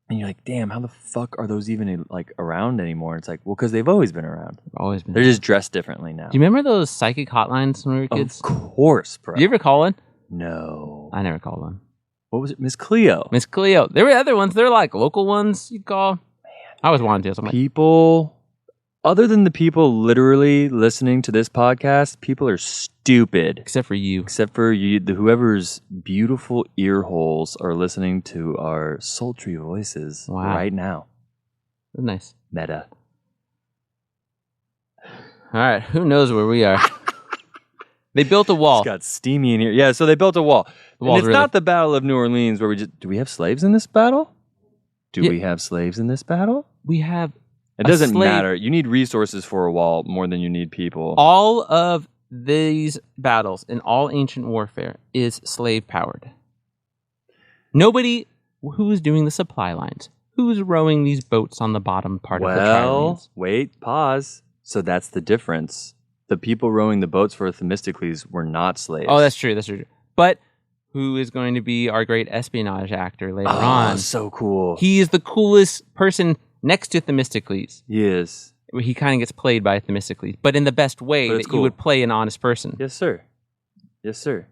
[SPEAKER 5] and you're like, damn, how the fuck are those even like around anymore? It's like, well, because they've always been around.
[SPEAKER 4] Always been.
[SPEAKER 5] They're just dressed differently now.
[SPEAKER 4] Do you remember those psychic hotlines when we were kids?
[SPEAKER 5] Of course, bro.
[SPEAKER 4] Did you ever call one?
[SPEAKER 5] No.
[SPEAKER 4] I never called one.
[SPEAKER 5] What was it? Miss Cleo.
[SPEAKER 4] Miss Cleo. There were other ones. They're like local ones you'd call. Man, I always wanted to. So I'm like,
[SPEAKER 5] people, other than the people literally listening to this podcast, people are stupid.
[SPEAKER 4] except for you.
[SPEAKER 5] Except for you, whoever's beautiful ear holes are listening to our sultry voices right now.
[SPEAKER 4] That's nice.
[SPEAKER 5] Meta.
[SPEAKER 4] All right. Who knows where we are? They built a wall.
[SPEAKER 5] It's got steamy in here. Yeah, so they built a wall. And it's not the Battle of New Orleans where we just... Do we have slaves in this battle? Do we have slaves in this battle?
[SPEAKER 4] We have...
[SPEAKER 5] It doesn't matter. You need resources for a wall more than you need people.
[SPEAKER 4] All of these battles in all ancient warfare is slave-powered. Nobody who is doing the supply lines, who's rowing these boats on the bottom part of the triremes.
[SPEAKER 5] Wait, pause. So that's the difference. The people rowing the boats for Themistocles were not slaves.
[SPEAKER 4] Oh, that's true. That's true. But who is going to be our great espionage actor later on?
[SPEAKER 5] So cool.
[SPEAKER 4] He is the coolest person next to Themistocles.
[SPEAKER 5] He is.
[SPEAKER 4] He kind of gets played by Themistocles, but in the best way that you would play an honest person.
[SPEAKER 5] Yes, sir. Yes, sir.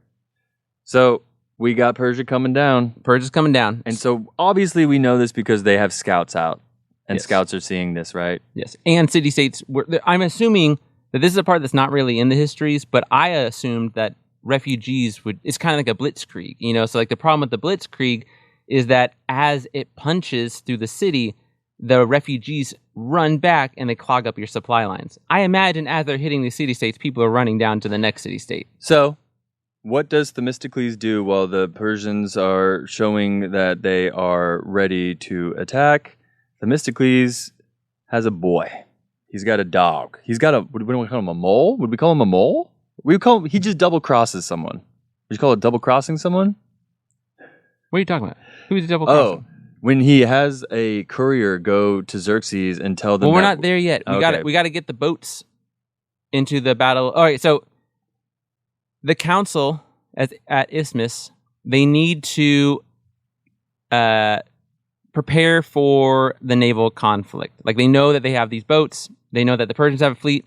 [SPEAKER 5] So we got Persia coming down.
[SPEAKER 4] Persia's coming down.
[SPEAKER 5] And so obviously we know this because they have scouts out. And scouts are seeing this, right?
[SPEAKER 4] Yes. And city-states, I'm assuming that this is a part that's not really in the histories, but I assumed that refugees it's kind of like a blitzkrieg, So like the problem with the blitzkrieg is that as it punches through the city, the refugees run back and they clog up your supply lines. I imagine as they're hitting these city-states, people are running down to the next city-state.
[SPEAKER 5] So, what does Themistocles do while the Persians are showing that they are ready to attack? Themistocles has a boy. He's got a dog. He's got a, what do we call him, a mole? Would we call him a mole? He just double crosses someone. Would you call it double crossing someone?
[SPEAKER 4] What are you talking about? Who's double crossing?
[SPEAKER 5] Oh, when he has a courier go to Xerxes and tell them.
[SPEAKER 4] Well, we're not there yet. We got to get the boats into the battle. All right, so the council at Isthmus, they need to prepare for the naval conflict. Like, they know that they have these boats. They know that the Persians have a fleet.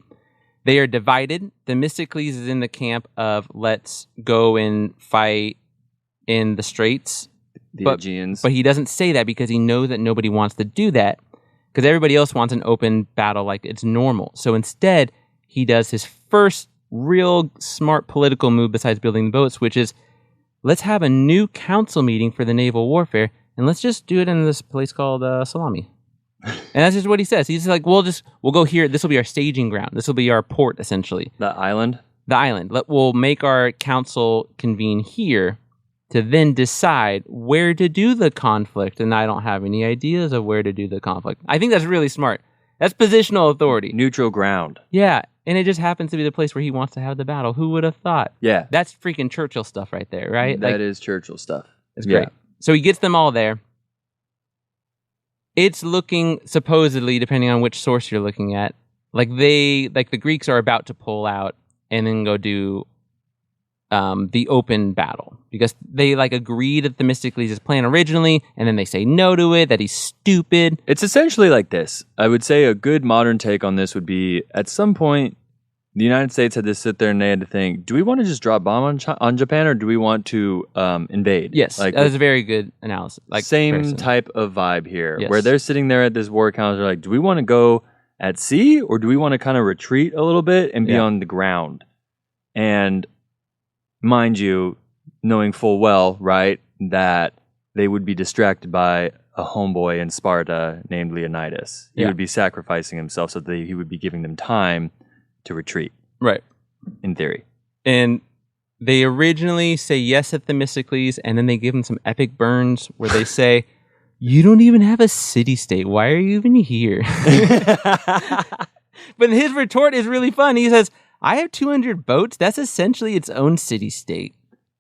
[SPEAKER 4] They are divided. Themistocles is in the camp of let's go and fight in the straits.
[SPEAKER 5] The Aegeans.
[SPEAKER 4] But he doesn't say that because he knows that nobody wants to do that because everybody else wants an open battle like it's normal. So instead, he does his first real smart political move besides building the boats, which is let's have a new council meeting for the naval warfare and let's just do it in this place called Salamis. And that's just what he says. He's like, we'll go here. This will be our staging ground. This will be our port, essentially.
[SPEAKER 5] The island?
[SPEAKER 4] The island. We'll make our council convene here to then decide where to do the conflict. And I don't have any ideas of where to do the conflict. I think that's really smart. That's positional authority.
[SPEAKER 5] Neutral ground.
[SPEAKER 4] Yeah. And it just happens to be the place where he wants to have the battle. Who would have thought?
[SPEAKER 5] Yeah.
[SPEAKER 4] That's freaking Churchill stuff right there, right?
[SPEAKER 5] That is Churchill stuff.
[SPEAKER 4] It's great. So he gets them all there. It's looking, supposedly, depending on which source you're looking at, like the Greeks are about to pull out and then go do the open battle. Because they agreed that Themistocles' plan originally, and then they say no to it, that he's stupid.
[SPEAKER 5] It's essentially like this. I would say a good modern take on this would be, at some point, the United States had to sit there and they had to think, do we want to just drop bomb on Japan or do we want to invade?
[SPEAKER 4] Yes, that is a very good analysis.
[SPEAKER 5] Same
[SPEAKER 4] comparison.
[SPEAKER 5] type of vibe here,
[SPEAKER 4] Yes.
[SPEAKER 5] where they're sitting there at this war council, like, do we want to go at sea or do we want to kind of retreat a little bit and be on the ground? And mind you, knowing full well, right, that they would be distracted by a homeboy in Sparta named Leonidas. He would be sacrificing himself so that he would be giving them time to retreat.
[SPEAKER 4] Right.
[SPEAKER 5] In theory.
[SPEAKER 4] And they originally say yes at Themistocles, and then they give him some epic burns where they say, you don't even have a city-state. Why are you even here? But his retort is really fun. He says, I have 200 boats. That's essentially its own city-state.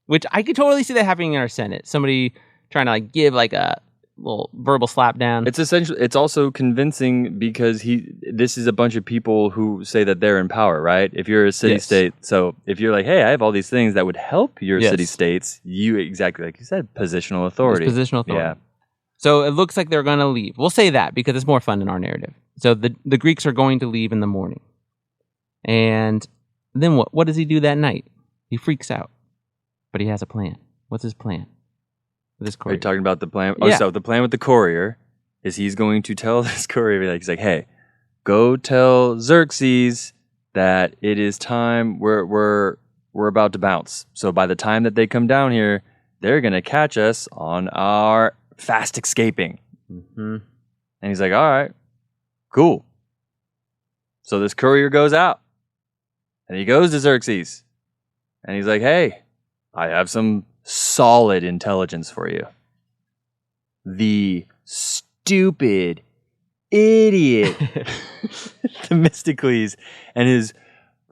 [SPEAKER 4] Which I could totally see that happening in our Senate. Somebody trying to give a little verbal slap down.
[SPEAKER 5] It's also convincing because this is a bunch of people who say that they're in power, right? If you're a city-state, so if you're like, hey, I have all these things that would help your city-states, you, exactly like you said, positional authority.
[SPEAKER 4] It's positional authority.
[SPEAKER 5] Yeah.
[SPEAKER 4] So it looks like they're going to leave. We'll say that because it's more fun in our narrative. So the Greeks are going to leave in the morning. And then what? What does he do that night? He freaks out. But he has a plan. What's his plan? With his
[SPEAKER 5] Are
[SPEAKER 4] courier.
[SPEAKER 5] you talking about the plan?
[SPEAKER 4] Yeah.
[SPEAKER 5] So the plan with the courier is he's going to tell this courier, he's like, hey, go tell Xerxes that it is time. We're about to bounce. So by the time that they come down here, they're going to catch us on our fast escaping.
[SPEAKER 4] Mm-hmm.
[SPEAKER 5] And he's like, all right, cool. So this courier goes out and he goes to Xerxes and he's like, hey, I have some solid intelligence for you. The stupid idiot Themistocles and his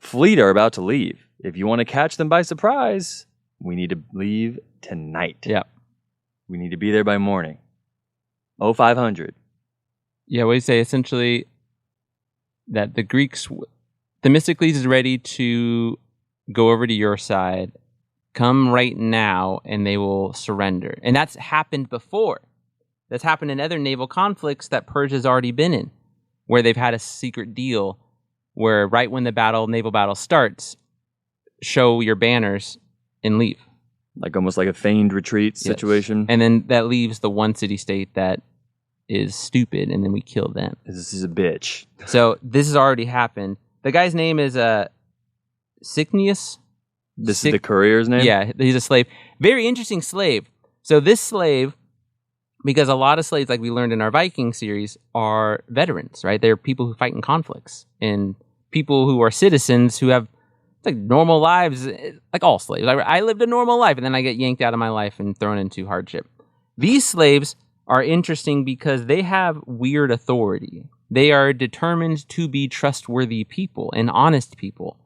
[SPEAKER 5] fleet are about to leave. If you want to catch them by surprise, we need to leave tonight.
[SPEAKER 4] Yeah.
[SPEAKER 5] We need to be there by morning. 0500.
[SPEAKER 4] Yeah, what do you say? Essentially, that the Greeks, Themistocles is ready to go over to your side. Come right now, and they will surrender. And that's happened before. That's happened in other naval conflicts that Persia's already been in, where they've had a secret deal where right when the naval battle starts, show your banners and leave.
[SPEAKER 5] Like almost like a feigned retreat situation.
[SPEAKER 4] And then that leaves the one city-state that is stupid, and then we kill them.
[SPEAKER 5] This is a bitch.
[SPEAKER 4] So this has already happened. The guy's name is Cycnius.
[SPEAKER 5] This is the courier's name?
[SPEAKER 4] Yeah, he's a slave. Very interesting slave. So this slave, because a lot of slaves, like we learned in our Viking series, are veterans, right? They're people who fight in conflicts and people who are citizens who have like normal lives, like all slaves. I lived a normal life and then I get yanked out of my life and thrown into hardship. These slaves are interesting because they have weird authority. They are determined to be trustworthy people and honest people.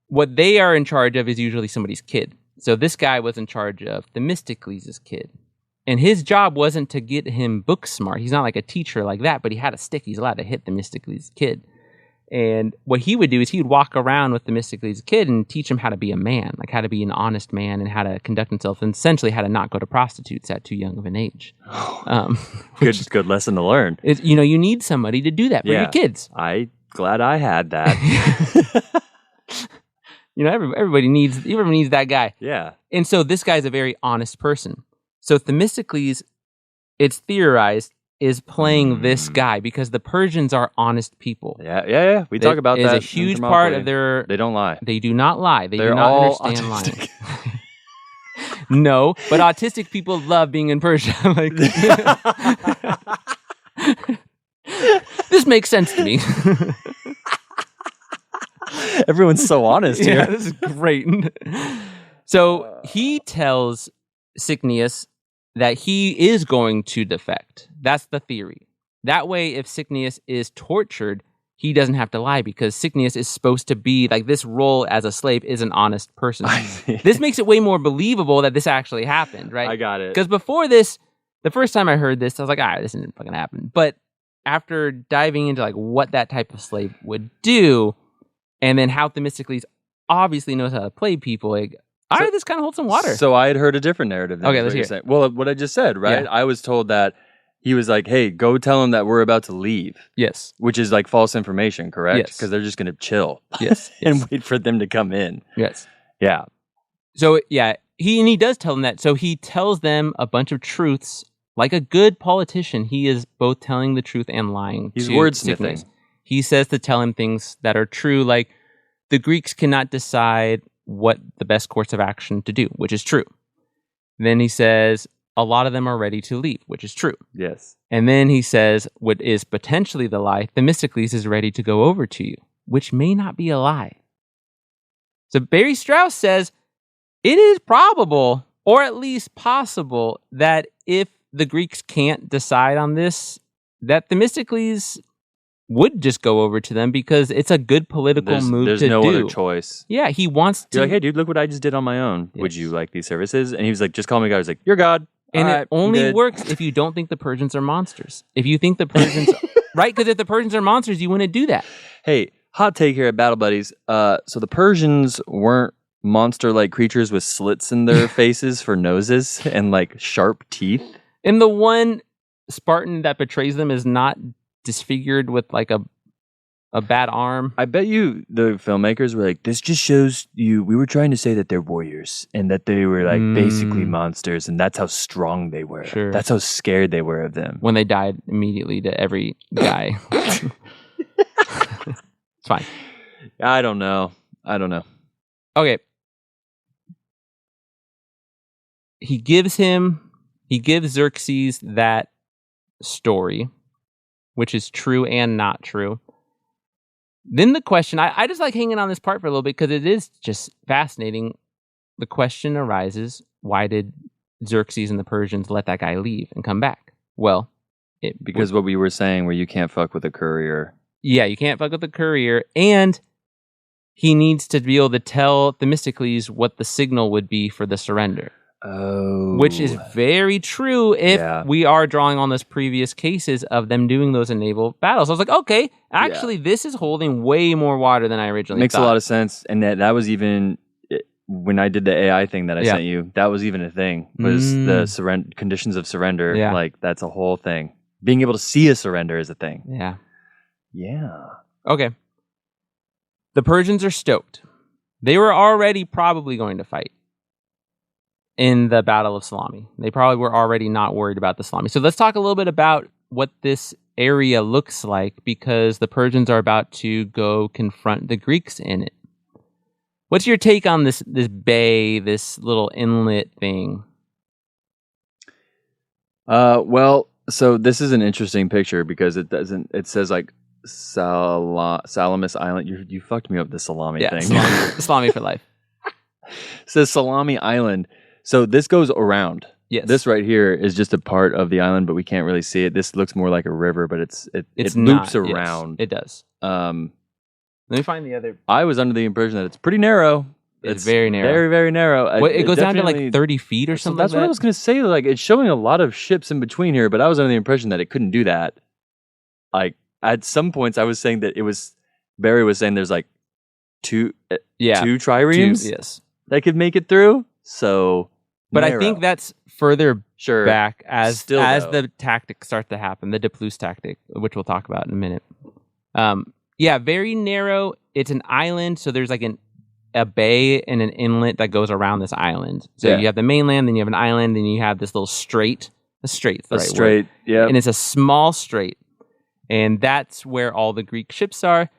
[SPEAKER 4] What they are in charge of is usually somebody's kid. So this guy was in charge of Themistocles' kid. And his job wasn't to get him book smart. He's not like a teacher like that, but he had a stick. He's allowed to hit Themistocles' kid. And what he would do is he would walk around with Themistocles' kid and teach him how to be a man, like how to be an honest man and how to conduct himself, and essentially how to not go to prostitutes at too young of an age.
[SPEAKER 5] Good lesson to learn.
[SPEAKER 4] You need somebody to do that for your kids.
[SPEAKER 5] I glad I had that.
[SPEAKER 4] Everybody needs that guy.
[SPEAKER 5] Yeah.
[SPEAKER 4] And so this guy's a very honest person. So Themistocles, it's theorized, is playing this guy because the Persians are honest people.
[SPEAKER 5] Yeah. We talk about that.
[SPEAKER 4] It's a huge part of their...
[SPEAKER 5] They don't lie.
[SPEAKER 4] They do not lie. They're do not
[SPEAKER 5] all
[SPEAKER 4] understand
[SPEAKER 5] autistic.
[SPEAKER 4] lying. No, but autistic people love being in Persia. This makes sense to me.
[SPEAKER 5] Everyone's so honest here.
[SPEAKER 4] Yeah, this is great. So he tells Cycnius that he is going to defect. That's the theory. That way, if Cycnius is tortured, he doesn't have to lie because Cycnius is supposed to be, like, this role as a slave is an honest person. This makes it way more believable that this actually happened, right?
[SPEAKER 5] I got it.
[SPEAKER 4] Because before this, the first time I heard this, I was like, this isn't fucking happen. But after diving into, like, what that type of slave would do, and then how Themistocles obviously knows how to play people, like, this kind of holds some water.
[SPEAKER 5] So I had heard a different narrative than
[SPEAKER 4] let's hear
[SPEAKER 5] saying. Well, what I just said, right?
[SPEAKER 4] Yeah.
[SPEAKER 5] I was told that he was like, hey, go tell him that we're about to leave.
[SPEAKER 4] Yes.
[SPEAKER 5] Which is like false information, correct?
[SPEAKER 4] Yes.
[SPEAKER 5] Because they're just going to chill.
[SPEAKER 4] Yes.
[SPEAKER 5] And wait for them to come in.
[SPEAKER 4] Yes.
[SPEAKER 5] Yeah.
[SPEAKER 4] So, yeah, he does tell them that. So he tells them a bunch of truths. Like a good politician, he is both telling the truth and lying.
[SPEAKER 5] He's
[SPEAKER 4] to
[SPEAKER 5] wordsmithing.
[SPEAKER 4] Cycnius. He says to tell him things that are true, like the Greeks cannot decide what the best course of action to do, which is true. Then he says a lot of them are ready to leave, which is true.
[SPEAKER 5] Yes.
[SPEAKER 4] And then he says what is potentially the lie, Themistocles is ready to go over to you, which may not be a lie. So Barry Strauss says it is probable, or at least possible, that if the Greeks can't decide on this, that Themistocles would just go over to them because it's a good political move to do.
[SPEAKER 5] There's no other choice.
[SPEAKER 4] Yeah, he wants to.
[SPEAKER 5] You're like, hey, dude, look what I just did on my own.
[SPEAKER 4] Yes.
[SPEAKER 5] Would you like these services? And he was like, just call me God. I was like, you're God.
[SPEAKER 4] And
[SPEAKER 5] All
[SPEAKER 4] it
[SPEAKER 5] right,
[SPEAKER 4] only
[SPEAKER 5] good.
[SPEAKER 4] works if you don't think the Persians are monsters. If you think the Persians, right? Because if the Persians are monsters, you wouldn't do that.
[SPEAKER 5] Hey, hot take here at Battle Buddies. So the Persians weren't monster-like creatures with slits in their faces for noses and like sharp teeth.
[SPEAKER 4] And the one Spartan that betrays them is not disfigured with like a bad arm.
[SPEAKER 5] I bet you the filmmakers were like, this just shows you, we were trying to say that they're warriors and that they were like basically monsters and that's how strong they were.
[SPEAKER 4] Sure.
[SPEAKER 5] That's how scared they were of them.
[SPEAKER 4] When they died immediately to every guy. It's fine.
[SPEAKER 5] I don't know.
[SPEAKER 4] Okay. He gives Xerxes that story, which is true and not true. Then the question, I just like hanging on this part for a little bit because it is just fascinating. The question arises, why did Xerxes and the Persians let that guy leave and come back? Well,
[SPEAKER 5] because what we were saying where you can't fuck with a courier.
[SPEAKER 4] Yeah, you can't fuck with the courier, and he needs to be able to tell Themistocles what the signal would be for the surrender.
[SPEAKER 5] Oh.
[SPEAKER 4] Which is very true if we are drawing on those previous cases of them doing those in naval battles. I was like, okay, actually, this is holding way more water than I originally
[SPEAKER 5] Makes
[SPEAKER 4] thought.
[SPEAKER 5] a lot of sense. And that was even, when I did the AI thing that I sent you, that was even a thing, was the conditions of surrender.
[SPEAKER 4] Yeah.
[SPEAKER 5] Like, that's a whole thing. Being able to see a surrender is a thing.
[SPEAKER 4] Yeah.
[SPEAKER 5] Yeah.
[SPEAKER 4] Okay. The Persians are stoked. They were already probably going to fight in the Battle of Salamis. They probably were already not worried about the Salamis. So let's talk a little bit about what this area looks like, because the Persians are about to go confront the Greeks in it. What's your take on this bay, this little inlet thing?
[SPEAKER 5] Well, so this is an interesting picture because it doesn't. It says like Salamis Island. You fucked me up the salami
[SPEAKER 4] Yeah,
[SPEAKER 5] thing.
[SPEAKER 4] salami for life.
[SPEAKER 5] It says Salami Island. So this goes around.
[SPEAKER 4] Yes.
[SPEAKER 5] This right here is just a part of the island, but we can't really see it. This looks more like a river, but it
[SPEAKER 4] It's
[SPEAKER 5] loops
[SPEAKER 4] not, yes,
[SPEAKER 5] around.
[SPEAKER 4] it does. Let me find the other.
[SPEAKER 5] I was under the impression that it's pretty narrow.
[SPEAKER 4] It's very narrow.
[SPEAKER 5] Very, very narrow.
[SPEAKER 4] It goes down to
[SPEAKER 5] definitely-
[SPEAKER 4] like 30 feet or
[SPEAKER 5] So
[SPEAKER 4] something.
[SPEAKER 5] that's
[SPEAKER 4] like
[SPEAKER 5] what I
[SPEAKER 4] that.
[SPEAKER 5] was going to say. Like, it's showing a lot of ships in between here, but I was under the impression that it couldn't do that. Like, at some points, I was saying that Barry was saying there's like two triremes
[SPEAKER 4] Yes.
[SPEAKER 5] that could make it through. So,
[SPEAKER 4] But I
[SPEAKER 5] narrow.
[SPEAKER 4] think that's further
[SPEAKER 5] sure
[SPEAKER 4] back as
[SPEAKER 5] Still, though.
[SPEAKER 4] the tactics start to happen, the Depluce tactic, which we'll talk about in a minute. Yeah, very narrow. It's an island, so there's like a bay and an inlet that goes around this island. So
[SPEAKER 5] Yeah.
[SPEAKER 4] you have the mainland, then you have an island, then you have this little strait. A strait's the right word.
[SPEAKER 5] Yeah.
[SPEAKER 4] And it's a small strait. And that's where all the Greek ships are.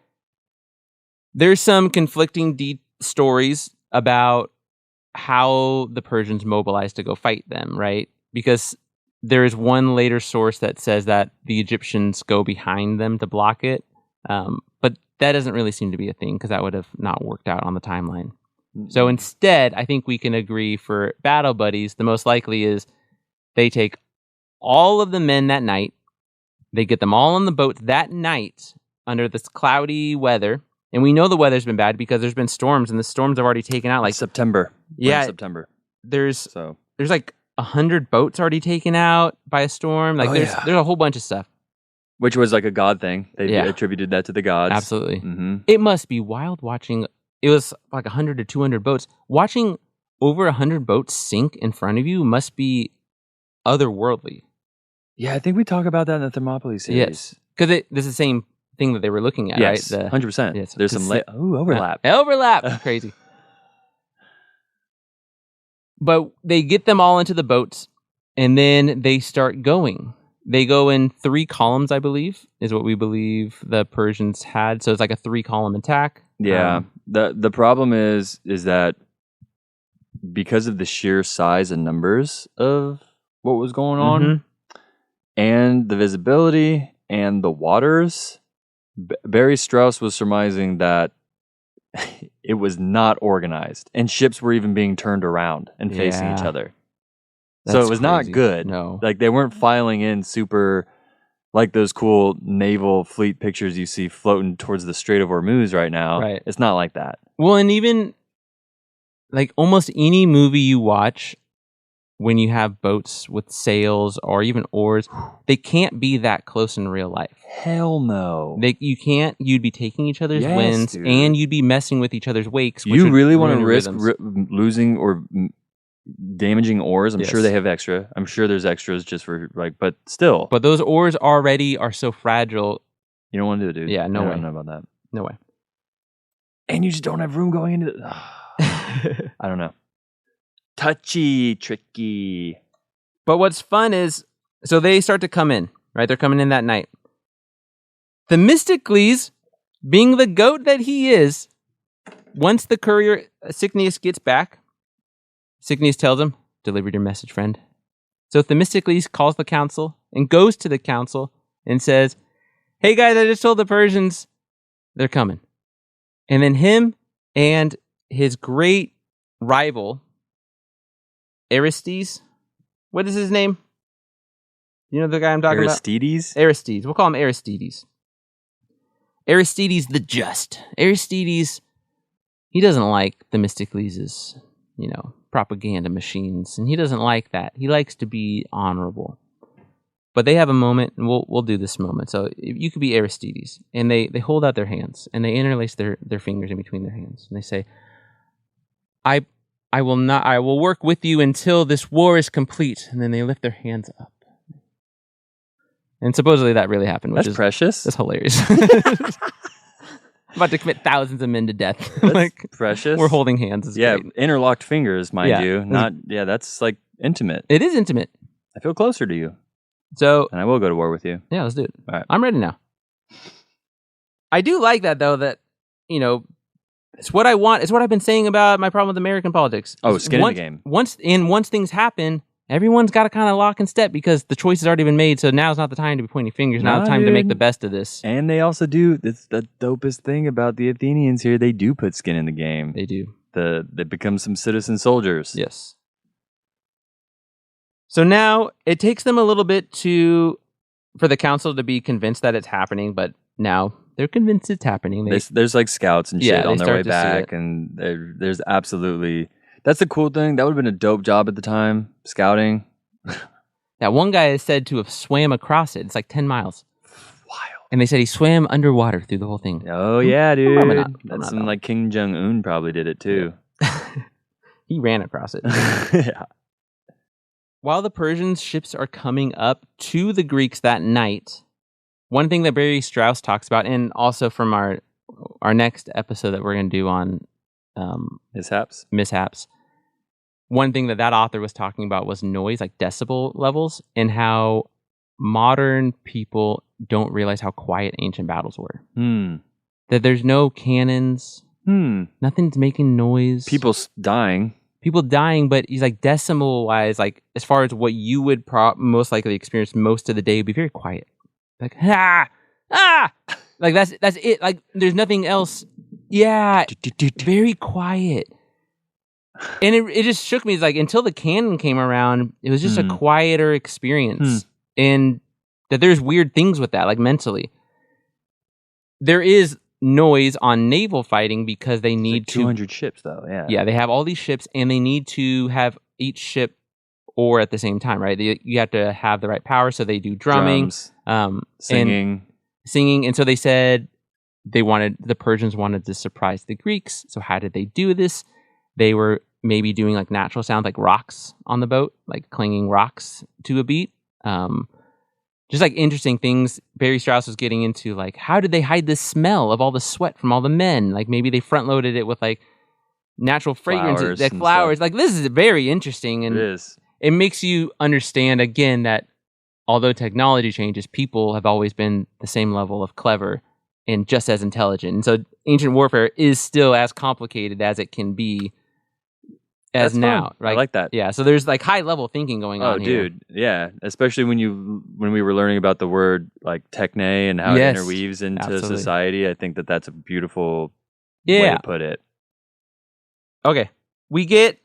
[SPEAKER 4] There's some conflicting stories about how the Persians mobilized to go fight them, right? Because there is one later source that says that the Egyptians go behind them to block it. But that doesn't really seem to be a thing because that would have not worked out on the timeline. So instead, I think we can agree for battle buddies, the most likely is they take all of the men that night, they get them all on the boat that night under this cloudy weather. And we know the weather's been bad because there's been storms, and the storms have already taken out like
[SPEAKER 5] September. We're in
[SPEAKER 4] Yeah.
[SPEAKER 5] September.
[SPEAKER 4] there's
[SPEAKER 5] So
[SPEAKER 4] like 100 boats already taken out by a storm. Like there's a whole bunch of stuff.
[SPEAKER 5] which was like a god thing. They
[SPEAKER 4] Yeah.
[SPEAKER 5] attributed that to the gods.
[SPEAKER 4] Absolutely.
[SPEAKER 5] Mm-hmm.
[SPEAKER 4] It must be wild watching. It was like 100 to 200 boats. Watching over 100 boats sink in front of you must be otherworldly.
[SPEAKER 5] Yeah, I think we talk about that in the Thermopylae series.
[SPEAKER 4] Yes. Because this is the same thing that they were looking at,
[SPEAKER 5] Yes,
[SPEAKER 4] right?
[SPEAKER 5] 100%.
[SPEAKER 4] yes,
[SPEAKER 5] There's some overlap.
[SPEAKER 4] Overlap. Crazy. But they get them all into the boats, and then they start going. They go in 3 columns, I believe, is what we believe the Persians had. So it's like a 3-column attack.
[SPEAKER 5] Yeah. The problem is that because of the sheer size and numbers of what was going on,
[SPEAKER 4] Mhm.
[SPEAKER 5] and the visibility and the waters, Barry Strauss was surmising that it was not organized, and ships were even being turned around and facing each
[SPEAKER 4] Yeah.
[SPEAKER 5] other. So
[SPEAKER 4] That's
[SPEAKER 5] it was not
[SPEAKER 4] crazy.
[SPEAKER 5] good.
[SPEAKER 4] No.
[SPEAKER 5] Like they weren't filing in super like those cool naval fleet pictures you see floating towards the Strait of Hormuz right now.
[SPEAKER 4] Right.
[SPEAKER 5] It's not like that.
[SPEAKER 4] Well, and even like almost any movie you watch when you have boats with sails or even oars, they can't be that close in real life.
[SPEAKER 5] Hell no.
[SPEAKER 4] You'd be taking each other's
[SPEAKER 5] Yes,
[SPEAKER 4] winds
[SPEAKER 5] dude.
[SPEAKER 4] and you'd be messing with each other's wakes. which
[SPEAKER 5] You
[SPEAKER 4] would
[SPEAKER 5] really want
[SPEAKER 4] ruin
[SPEAKER 5] to
[SPEAKER 4] your
[SPEAKER 5] risk
[SPEAKER 4] rhythms.
[SPEAKER 5] losing or damaging oars? I'm sure
[SPEAKER 4] Yes.
[SPEAKER 5] they have extra. I'm sure there's extras just for like, but still,
[SPEAKER 4] But those oars already are so fragile.
[SPEAKER 5] you don't want to do it, dude.
[SPEAKER 4] Yeah, no
[SPEAKER 5] I
[SPEAKER 4] way.
[SPEAKER 5] don't know about that.
[SPEAKER 4] No way.
[SPEAKER 5] And you just don't have room going into it. I don't know. Touchy, tricky.
[SPEAKER 4] But what's fun is, so they start to come in, right? They're coming in that night. Themistocles, being the goat that he is, once the courier Cycnius gets back, Cycnius tells him, "Delivered your message, friend." So Themistocles calls the council and goes to the council and says, "Hey guys, I just told the Persians they're coming." And then him and his great rival, Aristes, what is his name? You know the guy I'm talking
[SPEAKER 5] Aristides?
[SPEAKER 4] about? Aristides. We'll call him Aristides. Aristides the Just. Aristides, he doesn't like Themistocles' propaganda machines, and he doesn't like that. He likes to be honorable. But they have a moment, and we'll do this moment. So you could be Aristides, and they hold out their hands, and they interlace their fingers in between their hands, and they say, I will work with you until this war is complete. And then they lift their hands up. And supposedly that really happened, which
[SPEAKER 5] That's
[SPEAKER 4] is
[SPEAKER 5] precious.
[SPEAKER 4] that's hilarious. About to commit thousands of men to death.
[SPEAKER 5] That's
[SPEAKER 4] Like
[SPEAKER 5] precious.
[SPEAKER 4] we're holding hands. It's
[SPEAKER 5] Yeah,
[SPEAKER 4] great.
[SPEAKER 5] interlocked fingers, mind
[SPEAKER 4] Yeah.
[SPEAKER 5] you. That's like intimate.
[SPEAKER 4] It is intimate.
[SPEAKER 5] I feel closer to you,
[SPEAKER 4] So
[SPEAKER 5] and I will go to war with you.
[SPEAKER 4] yeah, let's do it.
[SPEAKER 5] All right.
[SPEAKER 4] I'm ready now. I do like that though, that it's what I want. It's what I've been saying about my problem with American politics.
[SPEAKER 5] Oh, skin in the game.
[SPEAKER 4] Once things happen, everyone's got to kind of lock in step because the choice has already been made. So now's not the time to be pointing fingers. Now's the time to make the best of this.
[SPEAKER 5] And they also do. That's the dopest thing about the Athenians here. They do put skin in the game.
[SPEAKER 4] They do.
[SPEAKER 5] They become some citizen soldiers.
[SPEAKER 4] Yes. So now it takes them a little bit for the council to be convinced that it's happening, but now they're convinced it's happening.
[SPEAKER 5] There's like scouts and shit on their way
[SPEAKER 4] start to see
[SPEAKER 5] back,
[SPEAKER 4] it.
[SPEAKER 5] and there's absolutely. That's the cool thing. That would have been a dope job at the time, scouting.
[SPEAKER 4] That one guy is said to have swam across it. It's like 10 miles.
[SPEAKER 5] Wild.
[SPEAKER 4] And they said he swam underwater through the whole thing.
[SPEAKER 5] Oh yeah, dude.
[SPEAKER 4] Probably not.
[SPEAKER 5] That's when like King Jong-un probably did it too.
[SPEAKER 4] He ran across it.
[SPEAKER 5] Yeah.
[SPEAKER 4] While the Persians' ships are coming up to the Greeks that night, one thing that Barry Strauss talks about, and also from our next episode that we're going to do on mishaps, one thing that author was talking about was noise, like decibel levels, and how modern people don't realize how quiet ancient battles were. That there's no cannons, nothing's making noise.
[SPEAKER 5] People dying,
[SPEAKER 4] but he's like decimal wise, like as far as what you would most likely experience most of the day, would be very quiet. Like like that's it. Like there's nothing else. Yeah, very quiet. And it just shook me. It's like until the cannon came around, it was just a quieter experience, and that there's weird things with that, like mentally. There is noise on naval fighting because they need
[SPEAKER 5] 200 ships though.
[SPEAKER 4] Yeah, they have all these ships, and they need to have each ship or at the same time, right? You have to have the right power, so they do drumming,
[SPEAKER 5] singing,
[SPEAKER 4] and so they said the Persians wanted to surprise the Greeks. So how did they do this? They were maybe doing like natural sounds, like rocks on the boat, like clanging rocks to a beat. Just like interesting things. Barry Strauss was getting into like, how did they hide the smell of all the sweat from all the men? Like maybe they front loaded it with like natural fragrances, like flowers. Like this is very interesting, and
[SPEAKER 5] it is.
[SPEAKER 4] It makes you understand again that although technology changes, people have always been the same level of clever and just as intelligent. And so ancient warfare is still as complicated as it can be as
[SPEAKER 5] That's
[SPEAKER 4] now,
[SPEAKER 5] fun.
[SPEAKER 4] right?
[SPEAKER 5] I like that.
[SPEAKER 4] Yeah, so there's like high level thinking going on here.
[SPEAKER 5] Oh, dude, yeah. Especially when we were learning about the word like techne and how it interweaves into society. I think that's a beautiful way to put it.
[SPEAKER 4] Okay, we get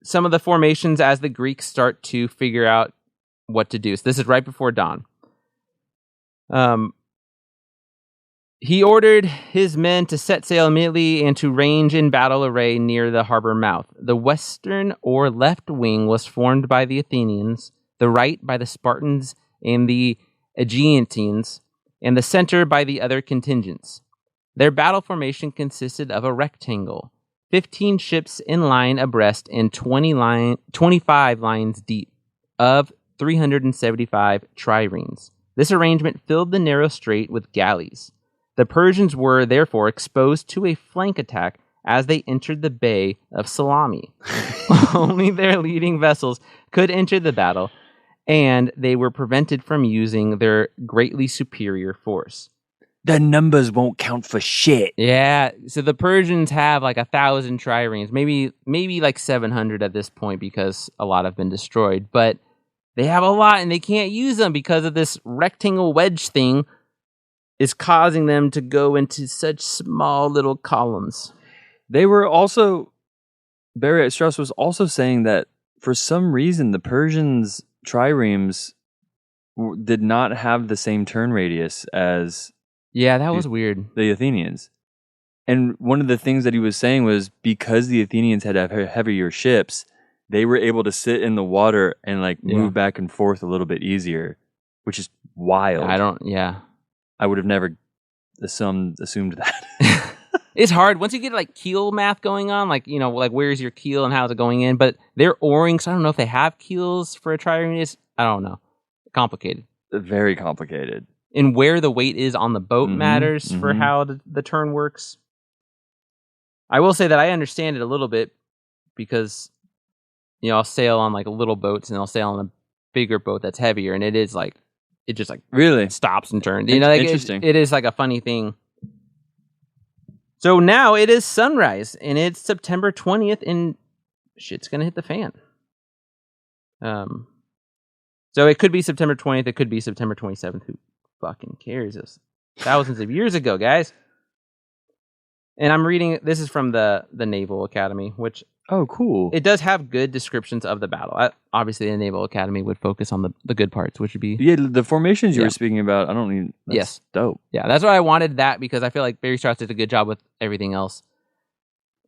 [SPEAKER 4] some of the formations as the Greeks start to figure out what to do. So this is right before dawn. He ordered his men to set sail immediately and to range in battle array near the harbor mouth. The western or left wing was formed by the Athenians, the right by the Spartans and the Aegiantines, and the center by the other contingents. Their battle formation consisted of a rectangle, 15 ships in line abreast and 25 lines deep, of 375 triremes. This arrangement filled the narrow strait with galleys. The Persians were, therefore, exposed to a flank attack as they entered the Bay of Salami. Only their leading vessels could enter the battle, and they were prevented from using their greatly superior force.
[SPEAKER 5] The numbers won't count for shit.
[SPEAKER 4] Yeah, so the Persians have like 1,000 triremes, maybe like 700 at this point because a lot have been destroyed, but they have a lot and they can't use them because of this rectangle wedge thing is causing them to go into such small little columns.
[SPEAKER 5] They were also, Barry Strauss was also saying that for some reason the Persians' triremes did not have the same turn radius as
[SPEAKER 4] that was weird.
[SPEAKER 5] The Athenians. And one of the things that he was saying was because the Athenians had heavier ships, they were able to sit in the water and like move back and forth a little bit easier, which is wild. I would have never assumed that.
[SPEAKER 4] It's hard once you get like keel math going on, like, you know, like where's your keel and how's it going in, but they're oaring, so I don't know if they have keels for a trireme. I don't know. Complicated.
[SPEAKER 5] Very complicated.
[SPEAKER 4] And where the weight is on the boat matters for how the turn works. I will say that I understand it a little bit because, you know, I'll sail on like little boats and I'll sail on a bigger boat that's heavier, and it is like, it just like
[SPEAKER 5] really
[SPEAKER 4] stops and turns. You know, like
[SPEAKER 5] interesting.
[SPEAKER 4] It is like a funny thing. So now it is sunrise, and it's September 20th, and shit's gonna hit the fan. So it could be September 20th. It could be September 27th. Who fucking cares? It's thousands of years ago, guys. And I'm reading, this is from the Naval Academy, which
[SPEAKER 5] Oh, cool.
[SPEAKER 4] it does have good descriptions of the battle. Obviously, the Naval Academy would focus on the good parts, which would be...
[SPEAKER 5] Yeah, the formations you
[SPEAKER 4] Yeah.
[SPEAKER 5] were speaking about, I don't even... That's
[SPEAKER 4] Yes.
[SPEAKER 5] dope.
[SPEAKER 4] Yeah, that's why I wanted that, because I feel like Barry Strauss did a good job with everything else.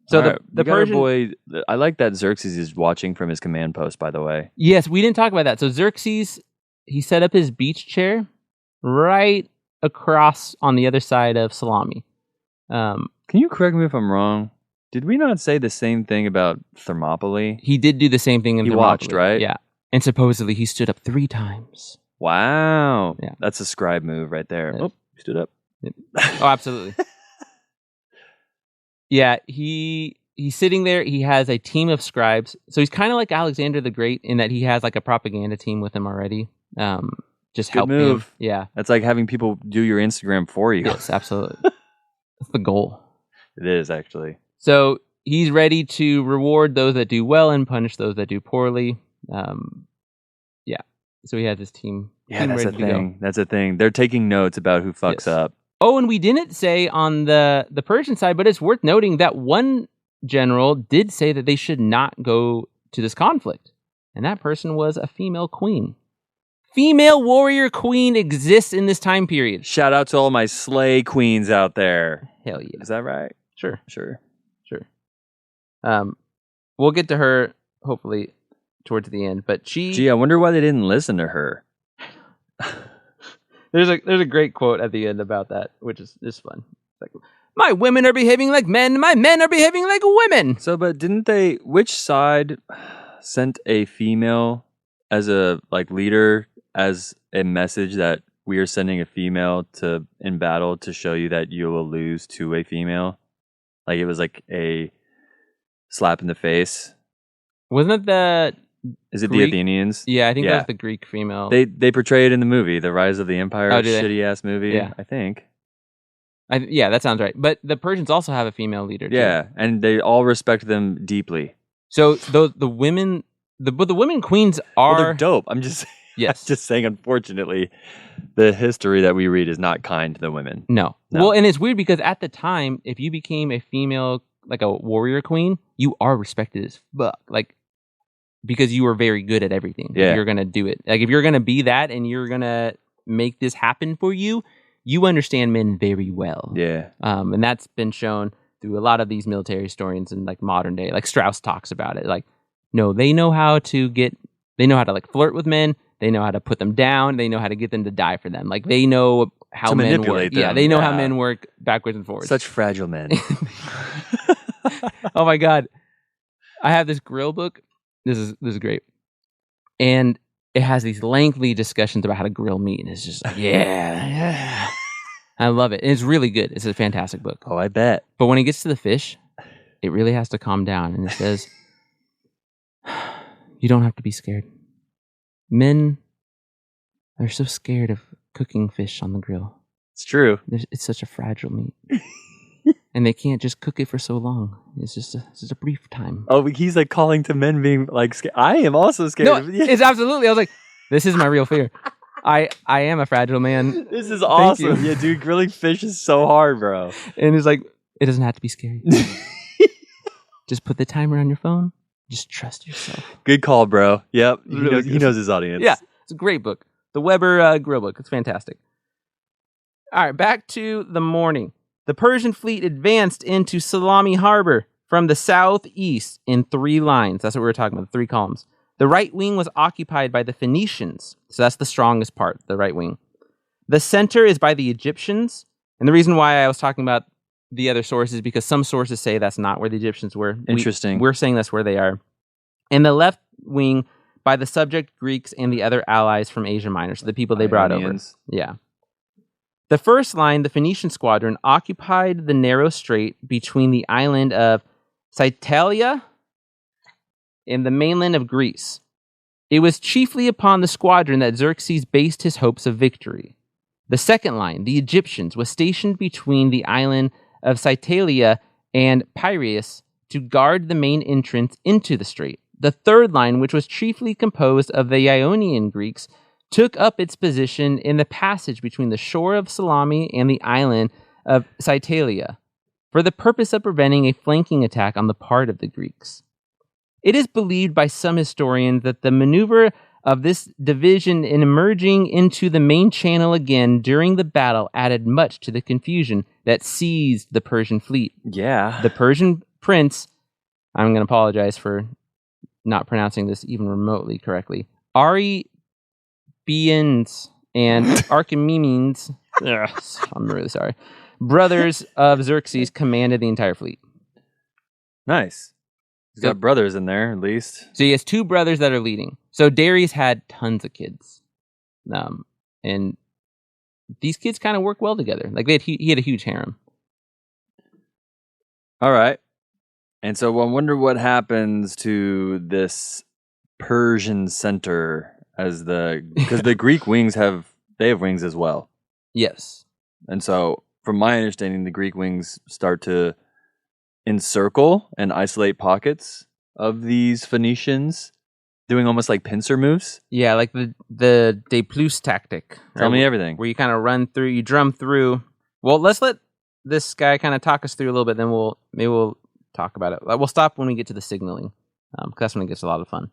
[SPEAKER 4] So
[SPEAKER 5] All right,
[SPEAKER 4] the
[SPEAKER 5] we got our
[SPEAKER 4] Persian...
[SPEAKER 5] boy, I like that Xerxes is watching from his command post, by the way.
[SPEAKER 4] Yes, we didn't talk about that. So Xerxes, he set up his beach chair right across on the other side of Salami.
[SPEAKER 5] Can you correct me if I'm wrong? Did we not say the same thing about Thermopylae?
[SPEAKER 4] He did do the same thing in
[SPEAKER 5] He
[SPEAKER 4] Thermopylae.
[SPEAKER 5] watched, right?
[SPEAKER 4] Yeah. And supposedly he stood up 3 times.
[SPEAKER 5] Wow.
[SPEAKER 4] Yeah.
[SPEAKER 5] That's a scribe move right there.
[SPEAKER 4] Yes.
[SPEAKER 5] Oh, he stood up.
[SPEAKER 4] Oh, absolutely. Yeah, he's sitting there. He has a team of scribes. So he's kind of like Alexander the Great in that he has like a propaganda team with him already. Just
[SPEAKER 5] Good
[SPEAKER 4] helping
[SPEAKER 5] move.
[SPEAKER 4] him. Yeah.
[SPEAKER 5] That's like having people do your Instagram for you.
[SPEAKER 4] Yes, absolutely. That's the goal.
[SPEAKER 5] It is, actually.
[SPEAKER 4] So he's ready to reward those that do well and punish those that do poorly. Yeah. So he has his team.
[SPEAKER 5] Yeah,
[SPEAKER 4] team
[SPEAKER 5] that's a
[SPEAKER 4] ready to go.
[SPEAKER 5] thing. That's a thing. They're taking notes about who fucks
[SPEAKER 4] Yes.
[SPEAKER 5] up.
[SPEAKER 4] Oh, and we didn't say on the Persian side, but it's worth noting that one general did say that they should not go to this conflict. And that person was a female queen. Female warrior queen exists in this time period.
[SPEAKER 5] Shout out to all my slay queens out there.
[SPEAKER 4] Hell yeah.
[SPEAKER 5] Is that right?
[SPEAKER 4] Sure.
[SPEAKER 5] Sure.
[SPEAKER 4] We'll get to her hopefully towards the end, but
[SPEAKER 5] Gee, I wonder why they didn't listen to her.
[SPEAKER 4] there's a great quote at the end about that, which is fun. It's like, my women are behaving like men, my men are behaving like women.
[SPEAKER 5] So, but didn't they? Which side sent a female as a leader as a message that we are sending a female to in battle to show you that you will lose to a female? Like it was like a slap in the face.
[SPEAKER 4] Wasn't it the
[SPEAKER 5] Is it
[SPEAKER 4] Greek?
[SPEAKER 5] the Athenians?
[SPEAKER 4] Yeah, I think that
[SPEAKER 5] Yeah.
[SPEAKER 4] was the Greek female.
[SPEAKER 5] They portray it in the movie, The Rise of the Empire.
[SPEAKER 4] Oh, do they?
[SPEAKER 5] Shitty ass movie.
[SPEAKER 4] Yeah.
[SPEAKER 5] I think.
[SPEAKER 4] Yeah, that sounds right. But the Persians also have a female leader. Too.
[SPEAKER 5] Yeah, and they all respect them deeply.
[SPEAKER 4] So the women, but the women queens
[SPEAKER 5] Well,
[SPEAKER 4] are
[SPEAKER 5] they're dope. I'm just
[SPEAKER 4] yes.
[SPEAKER 5] just saying. Unfortunately, the history that we read is not kind to the women.
[SPEAKER 4] No.
[SPEAKER 5] No.
[SPEAKER 4] Well, and it's weird because at the time, if you became a female, like a warrior queen, you are respected as fuck. Like, because you were very good at everything.
[SPEAKER 5] Yeah.
[SPEAKER 4] You're going to do it. Like, if you're going to be that and you're going to make this happen for you, you understand men very well.
[SPEAKER 5] Yeah.
[SPEAKER 4] And that's been shown through a lot of these military historians in like modern day. Like Strauss talks about it. Like, no, they know how to like flirt with men. They know how to put them down. They know how to get them to die for them. Like they know how
[SPEAKER 5] To
[SPEAKER 4] men
[SPEAKER 5] manipulate
[SPEAKER 4] work. Yeah,
[SPEAKER 5] them.
[SPEAKER 4] they know how
[SPEAKER 5] Yeah.
[SPEAKER 4] men work backwards and forwards.
[SPEAKER 5] Such fragile men.
[SPEAKER 4] Oh my god, I have this grill book. This is great, and it has these lengthy discussions about how to grill meat, and it's just like, yeah. I love it. And it's really good. It's a fantastic book.
[SPEAKER 5] Oh, I bet.
[SPEAKER 4] But when it gets to the fish, it really has to calm down, and it says, "You don't have to be scared. Men are so scared of cooking fish on the grill.
[SPEAKER 5] It's true.
[SPEAKER 4] It's such a fragile meat." And they can't just cook it for so long. It's just a brief time.
[SPEAKER 5] Oh, he's like calling to men being like scared. I am also scared.
[SPEAKER 4] No,
[SPEAKER 5] of
[SPEAKER 4] it's absolutely. I was like, this is my real fear. I am a fragile man.
[SPEAKER 5] This is awesome.
[SPEAKER 4] you.
[SPEAKER 5] Yeah, dude, grilling fish is so hard, bro.
[SPEAKER 4] And it's like, it doesn't have to be scary. Just put the timer on your phone. Just trust yourself.
[SPEAKER 5] Good call, bro. Yep.
[SPEAKER 4] Really
[SPEAKER 5] He
[SPEAKER 4] good.
[SPEAKER 5] knows his audience.
[SPEAKER 4] Yeah, it's a great book. The Weber Grill Book. It's fantastic. All right, back to the morning. The Persian fleet advanced into Salami Harbor from the southeast in 3 lines. That's what we were talking about, 3 columns. The right wing was occupied by the Phoenicians. So that's the strongest part, the right wing. The center is by the Egyptians. And the reason why I was talking about the other sources is because some sources say that's not where the Egyptians were.
[SPEAKER 5] Interesting.
[SPEAKER 4] We're saying that's where they are. And the left wing by the subject Greeks and the other allies from Asia Minor. So the people they brought over.
[SPEAKER 5] Ionians.
[SPEAKER 4] Yeah. The first line, the Phoenician squadron, occupied the narrow strait between the island of Psytalia and the mainland of Greece. It was chiefly upon the squadron that Xerxes based his hopes of victory. The second line, the Egyptians, was stationed between the island of Psytalia and Piraeus to guard the main entrance into the strait. The third line, which was chiefly composed of the Ionian Greeks, took up its position in the passage between the shore of Salamis and the island of Psytalia, for the purpose of preventing a flanking attack on the part of the Greeks. It is believed by some historians that the maneuver of this division in emerging into the main channel again during the battle added much to the confusion that seized the Persian fleet.
[SPEAKER 5] Yeah.
[SPEAKER 4] The Persian prince, I'm going to apologize for not pronouncing this even remotely correctly, Aribians and Archimedes, I'm really sorry, brothers of Xerxes commanded the entire fleet.
[SPEAKER 5] Nice. He's got brothers in there, at least.
[SPEAKER 4] So he has two brothers that are leading. So Darius had tons of kids. And these kids kind of work well together. Like he had a huge harem.
[SPEAKER 5] All right. And so I wonder what happens to this Persian center because the Greek wings have wings as well.
[SPEAKER 4] Yes.
[SPEAKER 5] And so from my understanding, the Greek wings start to encircle and isolate pockets of these Phoenicians, doing almost like pincer moves.
[SPEAKER 4] Yeah, like the De Plus tactic.
[SPEAKER 5] Tell me everything.
[SPEAKER 4] Where you kind of run through, you drum through. Well, let's let this guy kind of talk us through a little bit, then we'll talk about it. We'll stop when we get to the signaling, because that's when it gets a lot of fun.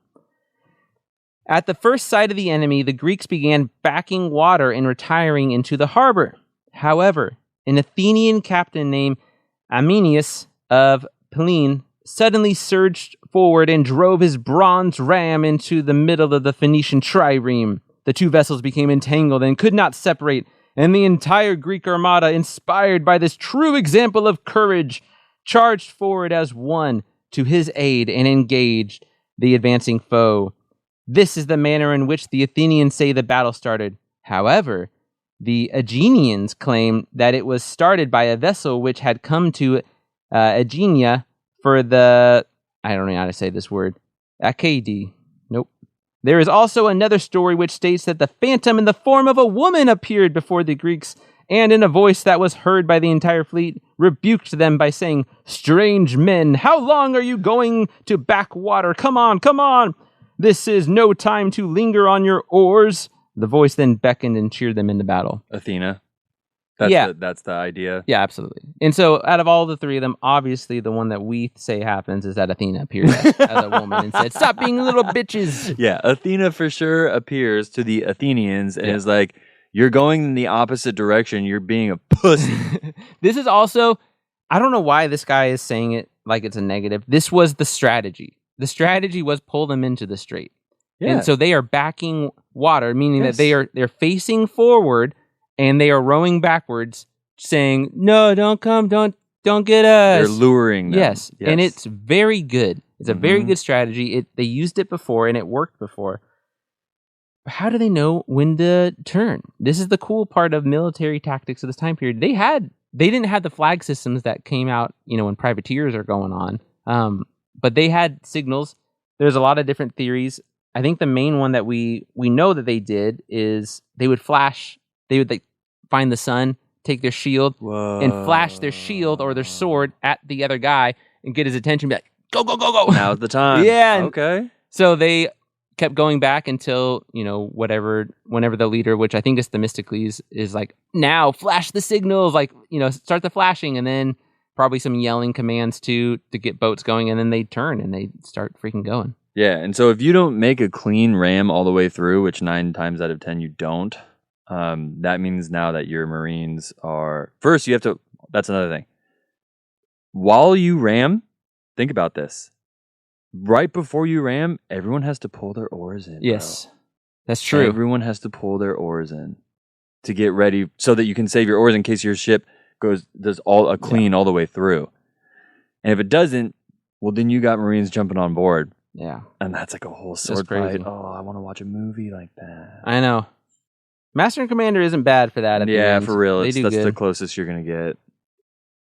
[SPEAKER 4] At the first sight of the enemy, the Greeks began backing water and retiring into the harbor. However, an Athenian captain named Amenius of Pellene suddenly surged forward and drove his bronze ram into the middle of the Phoenician trireme. The two vessels became entangled and could not separate, and the entire Greek armada, inspired by this true example of courage, charged forward as one to his aid and engaged the advancing foe. This is the manner in which the Athenians say the battle started. However, the Aegineans claim that it was started by a vessel which had come to Aegina for the, I don't know how to say this word, Acadi. Nope. There is also another story which states that the phantom in the form of a woman appeared before the Greeks, and in a voice that was heard by the entire fleet, rebuked them by saying, "Strange men, how long are you going to back water? Come on, come on! This is no time to linger on your oars." The voice then beckoned and cheered them into battle.
[SPEAKER 5] Athena. That's the idea.
[SPEAKER 4] Yeah, absolutely. And so out of all the three of them, obviously the one that we say happens is that Athena appeared as a woman and said, "Stop being little bitches."
[SPEAKER 5] Yeah, Athena for sure appears to the Athenians and is like, "You're going in the opposite direction. You're being a pussy."
[SPEAKER 4] This is also, I don't know why this guy is saying it like it's a negative. This was the strategy. The strategy was pull them into the strait.
[SPEAKER 5] Yeah.
[SPEAKER 4] And so they are backing water, meaning that they're facing forward and they are rowing backwards, saying, "No, don't come, don't get us."
[SPEAKER 5] They're luring them.
[SPEAKER 4] Yes. And it's very good. It's a very good strategy. They used it before and it worked before. How do they know when to turn? This is the cool part of military tactics of this time period. They didn't have the flag systems that came out, when privateers are going on. But they had signals. There's a lot of different theories. I think the main one that we know that they did is they would flash. They would find the sun, take their shield, and flash their shield or their sword at the other guy and get his attention. Be like, "Go, go, go, go!"
[SPEAKER 5] Now's the time.
[SPEAKER 4] Yeah.
[SPEAKER 5] Okay.
[SPEAKER 4] So they kept going back until whenever the leader, which I think is Themistocles, is like, "Now flash the signals!" Start the flashing, and then probably some yelling commands to get boats going, and then they turn and they start freaking going.
[SPEAKER 5] Yeah, and so if you don't make a clean ram all the way through, which 9 times out of 10 you don't, that means now that your Marines are... First, you have to... That's another thing. While you ram, think about this. Right before you ram, everyone has to pull their oars in.
[SPEAKER 4] Yes,
[SPEAKER 5] bro.
[SPEAKER 4] that's true.
[SPEAKER 5] Everyone has to pull their oars in to get ready so that you can save your oars in case your ship does all a clean all the way through. And if it doesn't, well, then you got Marines jumping on board.
[SPEAKER 4] Yeah.
[SPEAKER 5] And that's like a whole sword fight. Oh, I want to watch a movie like that.
[SPEAKER 4] I know. Master and Commander isn't bad for that.
[SPEAKER 5] Yeah, for real. That's
[SPEAKER 4] good.
[SPEAKER 5] the closest you're going to get.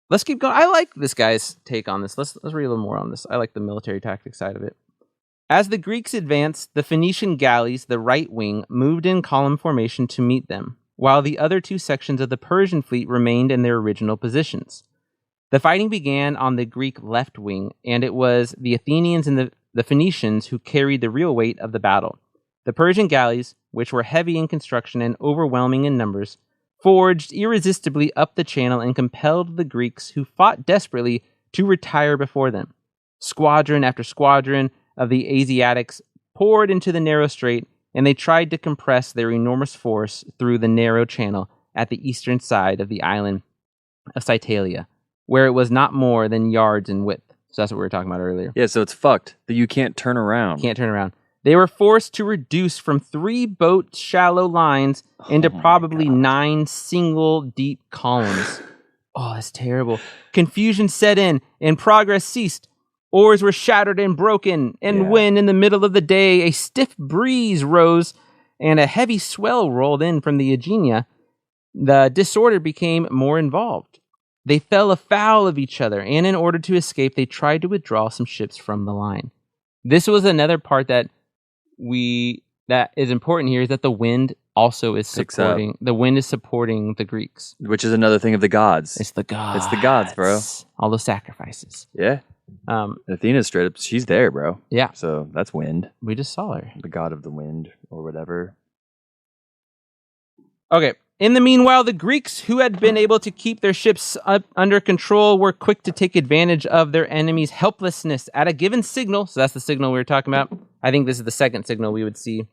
[SPEAKER 4] Let's keep going. I like this guy's take on this. Let's read a little more on this. I like the military tactics side of it. As the Greeks advanced, the Phoenician galleys, the right wing, moved in column formation to meet them, while the other two sections of the Persian fleet remained in their original positions. The fighting began on the Greek left wing, and it was the Athenians and the the Phoenicians, who carried the real weight of the battle. The Persian galleys, which were heavy in construction and overwhelming in numbers, forged irresistibly up the channel and compelled the Greeks, who fought desperately, to retire before them. Squadron after squadron of the Asiatics poured into the narrow strait, and they tried to compress their enormous force through the narrow channel at the eastern side of the island of Psytalia, where it was not more than yards in width. So that's what we were talking about earlier.
[SPEAKER 5] Yeah, so it's fucked that you can't turn around.
[SPEAKER 4] Can't turn around. They were forced to reduce from 3 boat shallow lines into probably 9 single deep columns. Oh, that's terrible. Confusion set in and progress ceased. Oars were shattered and broken, and when in the middle of the day a stiff breeze rose and a heavy swell rolled in from the Aegina, the disorder became more involved. They fell afoul of each other, and in order to escape, they tried to withdraw some ships from the line. This was another part that is important here, is that the wind also is supporting. The wind is supporting the Greeks,
[SPEAKER 5] which is another thing of the gods.
[SPEAKER 4] It's the gods.
[SPEAKER 5] It's the gods, bro.
[SPEAKER 4] All those sacrifices.
[SPEAKER 5] Yeah. Athena's straight up. She's there, bro.
[SPEAKER 4] Yeah.
[SPEAKER 5] So that's wind.
[SPEAKER 4] We just saw her.
[SPEAKER 5] The god of the wind, or whatever.
[SPEAKER 4] Okay. In the meanwhile, the Greeks, who had been able to keep their ships under control, were quick to take advantage of their enemy's helplessness at a given signal. So that's the signal we were talking about. I think this is the second signal we would see.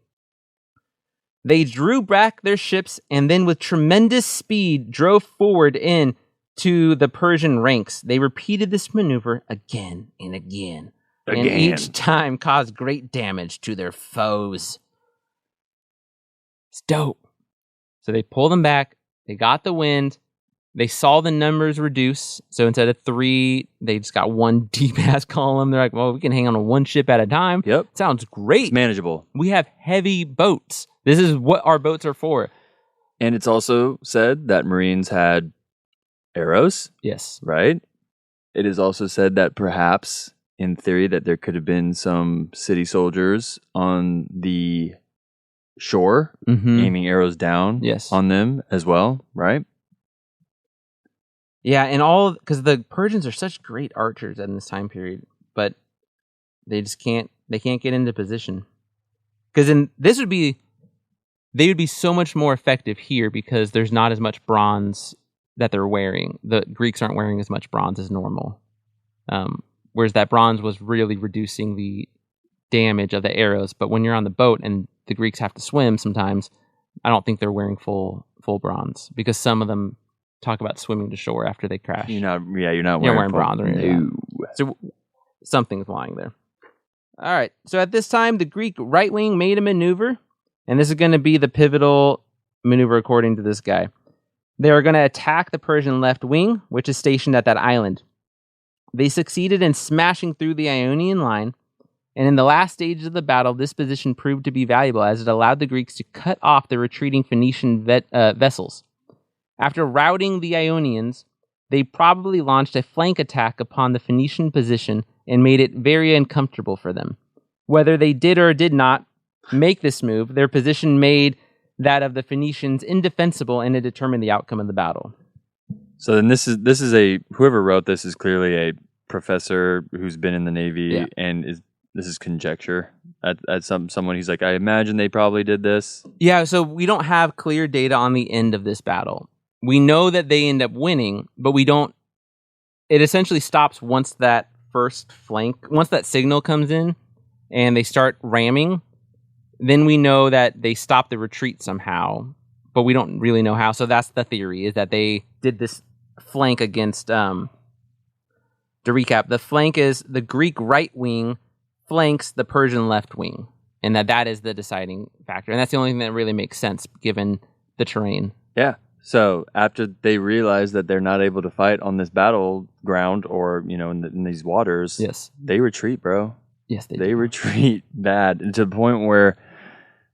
[SPEAKER 4] They drew back their ships and then with tremendous speed drove forward in to the Persian ranks. They repeated this maneuver again and again. And each time caused great damage to their foes. It's dope. So they pulled them back. They got the wind. They saw the numbers reduce. So instead of 3, they just got 1 deep-ass column. They're like, well, we can hang on to 1 ship at a time.
[SPEAKER 5] Yep.
[SPEAKER 4] Sounds great.
[SPEAKER 5] It's manageable.
[SPEAKER 4] We have heavy boats. This is what our boats are for.
[SPEAKER 5] And it's also said that Marines had arrows.
[SPEAKER 4] Yes.
[SPEAKER 5] Right? It is also said that perhaps, in theory, that there could have been some city soldiers on the shore aiming arrows down on them as well, right?
[SPEAKER 4] Yeah, and because the Persians are such great archers in this time period, but they just can't get into position. Because they would be so much more effective here because there's not as much bronze that they're wearing. The Greeks aren't wearing as much bronze as normal. Whereas that bronze was really reducing the damage of the arrows. But when you're on the boat and the Greeks have to swim sometimes, I don't think they're wearing full bronze because some of them talk about swimming to shore after they crash.
[SPEAKER 5] You're not wearing
[SPEAKER 4] bronze or anything. No. So something's lying there. All right. So at this time, the Greek right wing made a maneuver, and this is going to be the pivotal maneuver according to this guy. They are going to attack the Persian left wing, which is stationed at that island. They succeeded in smashing through the Ionian line, and in the last stages of the battle, this position proved to be valuable as it allowed the Greeks to cut off the retreating Phoenician vessels. After routing the Ionians, they probably launched a flank attack upon the Phoenician position and made it very uncomfortable for them. Whether they did or did not make this move, their position made that of the Phoenicians indefensible, and it determined the outcome of the battle.
[SPEAKER 5] So then this is whoever wrote this is clearly a professor who's been in the Navy and this is conjecture at someone. He's like, I imagine they probably did this. Yeah,
[SPEAKER 4] so we don't have clear data on the end of this battle. We know that they end up winning, but we don't. It essentially stops once that signal comes in and they start ramming. Then we know that they stop the retreat somehow, but we don't really know how. So that's the theory, is that they did this flank against, to recap, the flank is the Greek right wing flanks the Persian left wing, and that is the deciding factor. And that's the only thing that really makes sense given the terrain.
[SPEAKER 5] Yeah. So after they realize that they're not able to fight on this battleground or, in these waters, they retreat, bro.
[SPEAKER 4] Yes,
[SPEAKER 5] they retreat bad, and to the point where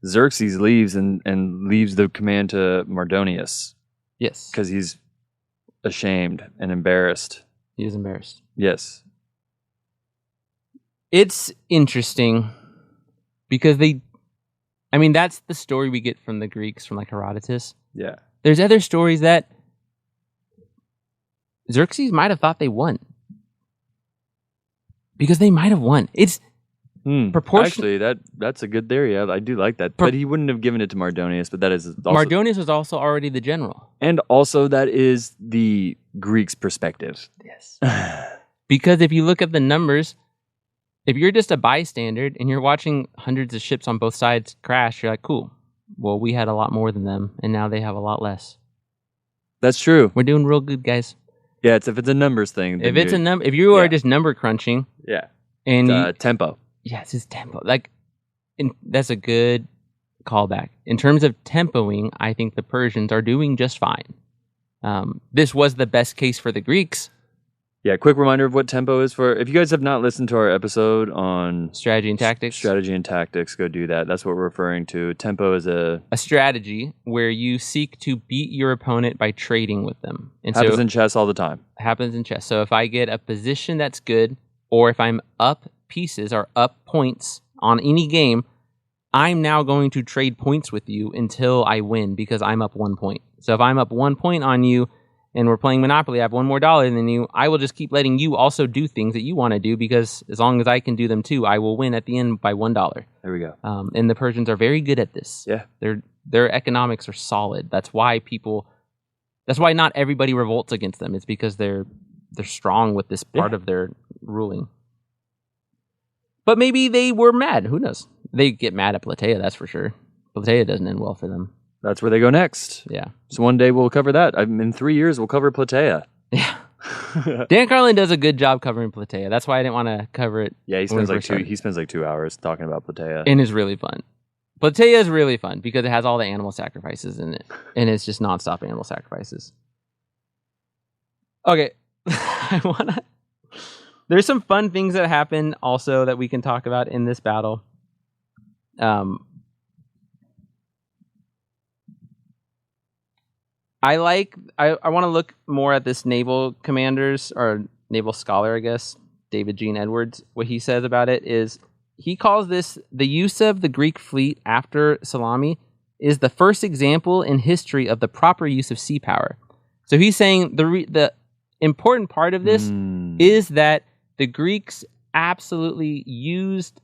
[SPEAKER 5] Xerxes leaves and leaves the command to Mardonius.
[SPEAKER 4] Yes.
[SPEAKER 5] Because he's ashamed and embarrassed.
[SPEAKER 4] He is embarrassed.
[SPEAKER 5] Yes.
[SPEAKER 4] It's interesting because that's the story we get from the Greeks, from like Herodotus.
[SPEAKER 5] Yeah.
[SPEAKER 4] There's other stories that Xerxes might have thought they won. Because they might have won. Proportion-
[SPEAKER 5] Actually, that's a good theory. I do like that. But he wouldn't have given it to Mardonius. But that is also,
[SPEAKER 4] Mardonius was also already the general.
[SPEAKER 5] and also that is the Greeks' perspective.
[SPEAKER 4] Yes. Because if you look at the numbers, if you're just a bystander and you're watching hundreds of ships on both sides crash, you're like, cool. Well, we had a lot more than them, and now they have a lot less.
[SPEAKER 5] That's true.
[SPEAKER 4] We're doing real good, guys.
[SPEAKER 5] Yeah, if it's a numbers thing. then
[SPEAKER 4] If you are
[SPEAKER 5] yeah.
[SPEAKER 4] just number crunching,
[SPEAKER 5] yeah,
[SPEAKER 4] and
[SPEAKER 5] tempo.
[SPEAKER 4] it's just tempo. That's a good callback. In terms of tempoing, I think the Persians are doing just fine. This was the best case for the Greeks.
[SPEAKER 5] Yeah, quick reminder of what tempo is for. If you guys have not listened to our episode on
[SPEAKER 4] Strategy and tactics,
[SPEAKER 5] go do that. That's what we're referring to. Tempo is a
[SPEAKER 4] strategy where you seek to beat your opponent by trading with them. And
[SPEAKER 5] happens
[SPEAKER 4] so
[SPEAKER 5] in chess all the time.
[SPEAKER 4] happens in chess. So if I get a position that's good, or if I'm up pieces or up points on any game, I'm now going to trade points with you until I win because I'm up 1 point. So if I'm up 1 point on you and we're playing Monopoly, I have $1 more than you, I will just keep letting you also do things that you want to do because as long as I can do them too, I will win at the end by $1.
[SPEAKER 5] There we go.
[SPEAKER 4] And the Persians are very good at this.
[SPEAKER 5] Yeah.
[SPEAKER 4] Their economics are solid. That's why not everybody revolts against them. It's because they're strong with this part of their ruling. But maybe they were mad. Who knows? They get mad at Plataea, that's for sure. Plataea doesn't end well for them.
[SPEAKER 5] That's where they go next.
[SPEAKER 4] Yeah.
[SPEAKER 5] So one day we'll cover that. In 3 years, we'll cover Plataea.
[SPEAKER 4] Yeah. Dan Carlin does a good job covering Plataea. That's why I didn't want to cover it.
[SPEAKER 5] Yeah, he
[SPEAKER 4] when we
[SPEAKER 5] spends like
[SPEAKER 4] first started.
[SPEAKER 5] he spends like 2 hours talking about Plataea.
[SPEAKER 4] And it's really fun. Plataea is really fun because it has all the animal sacrifices in it. And it's just nonstop animal sacrifices. Okay. There's some fun things that happen also that we can talk about in this battle. I want to look more at this naval commanders or naval scholar, I guess, David Gene Edwards. What he says about it is he calls this the use of the Greek fleet after Salamis is the first example in history of the proper use of sea power. So he's saying the important part of this is that the Greeks absolutely used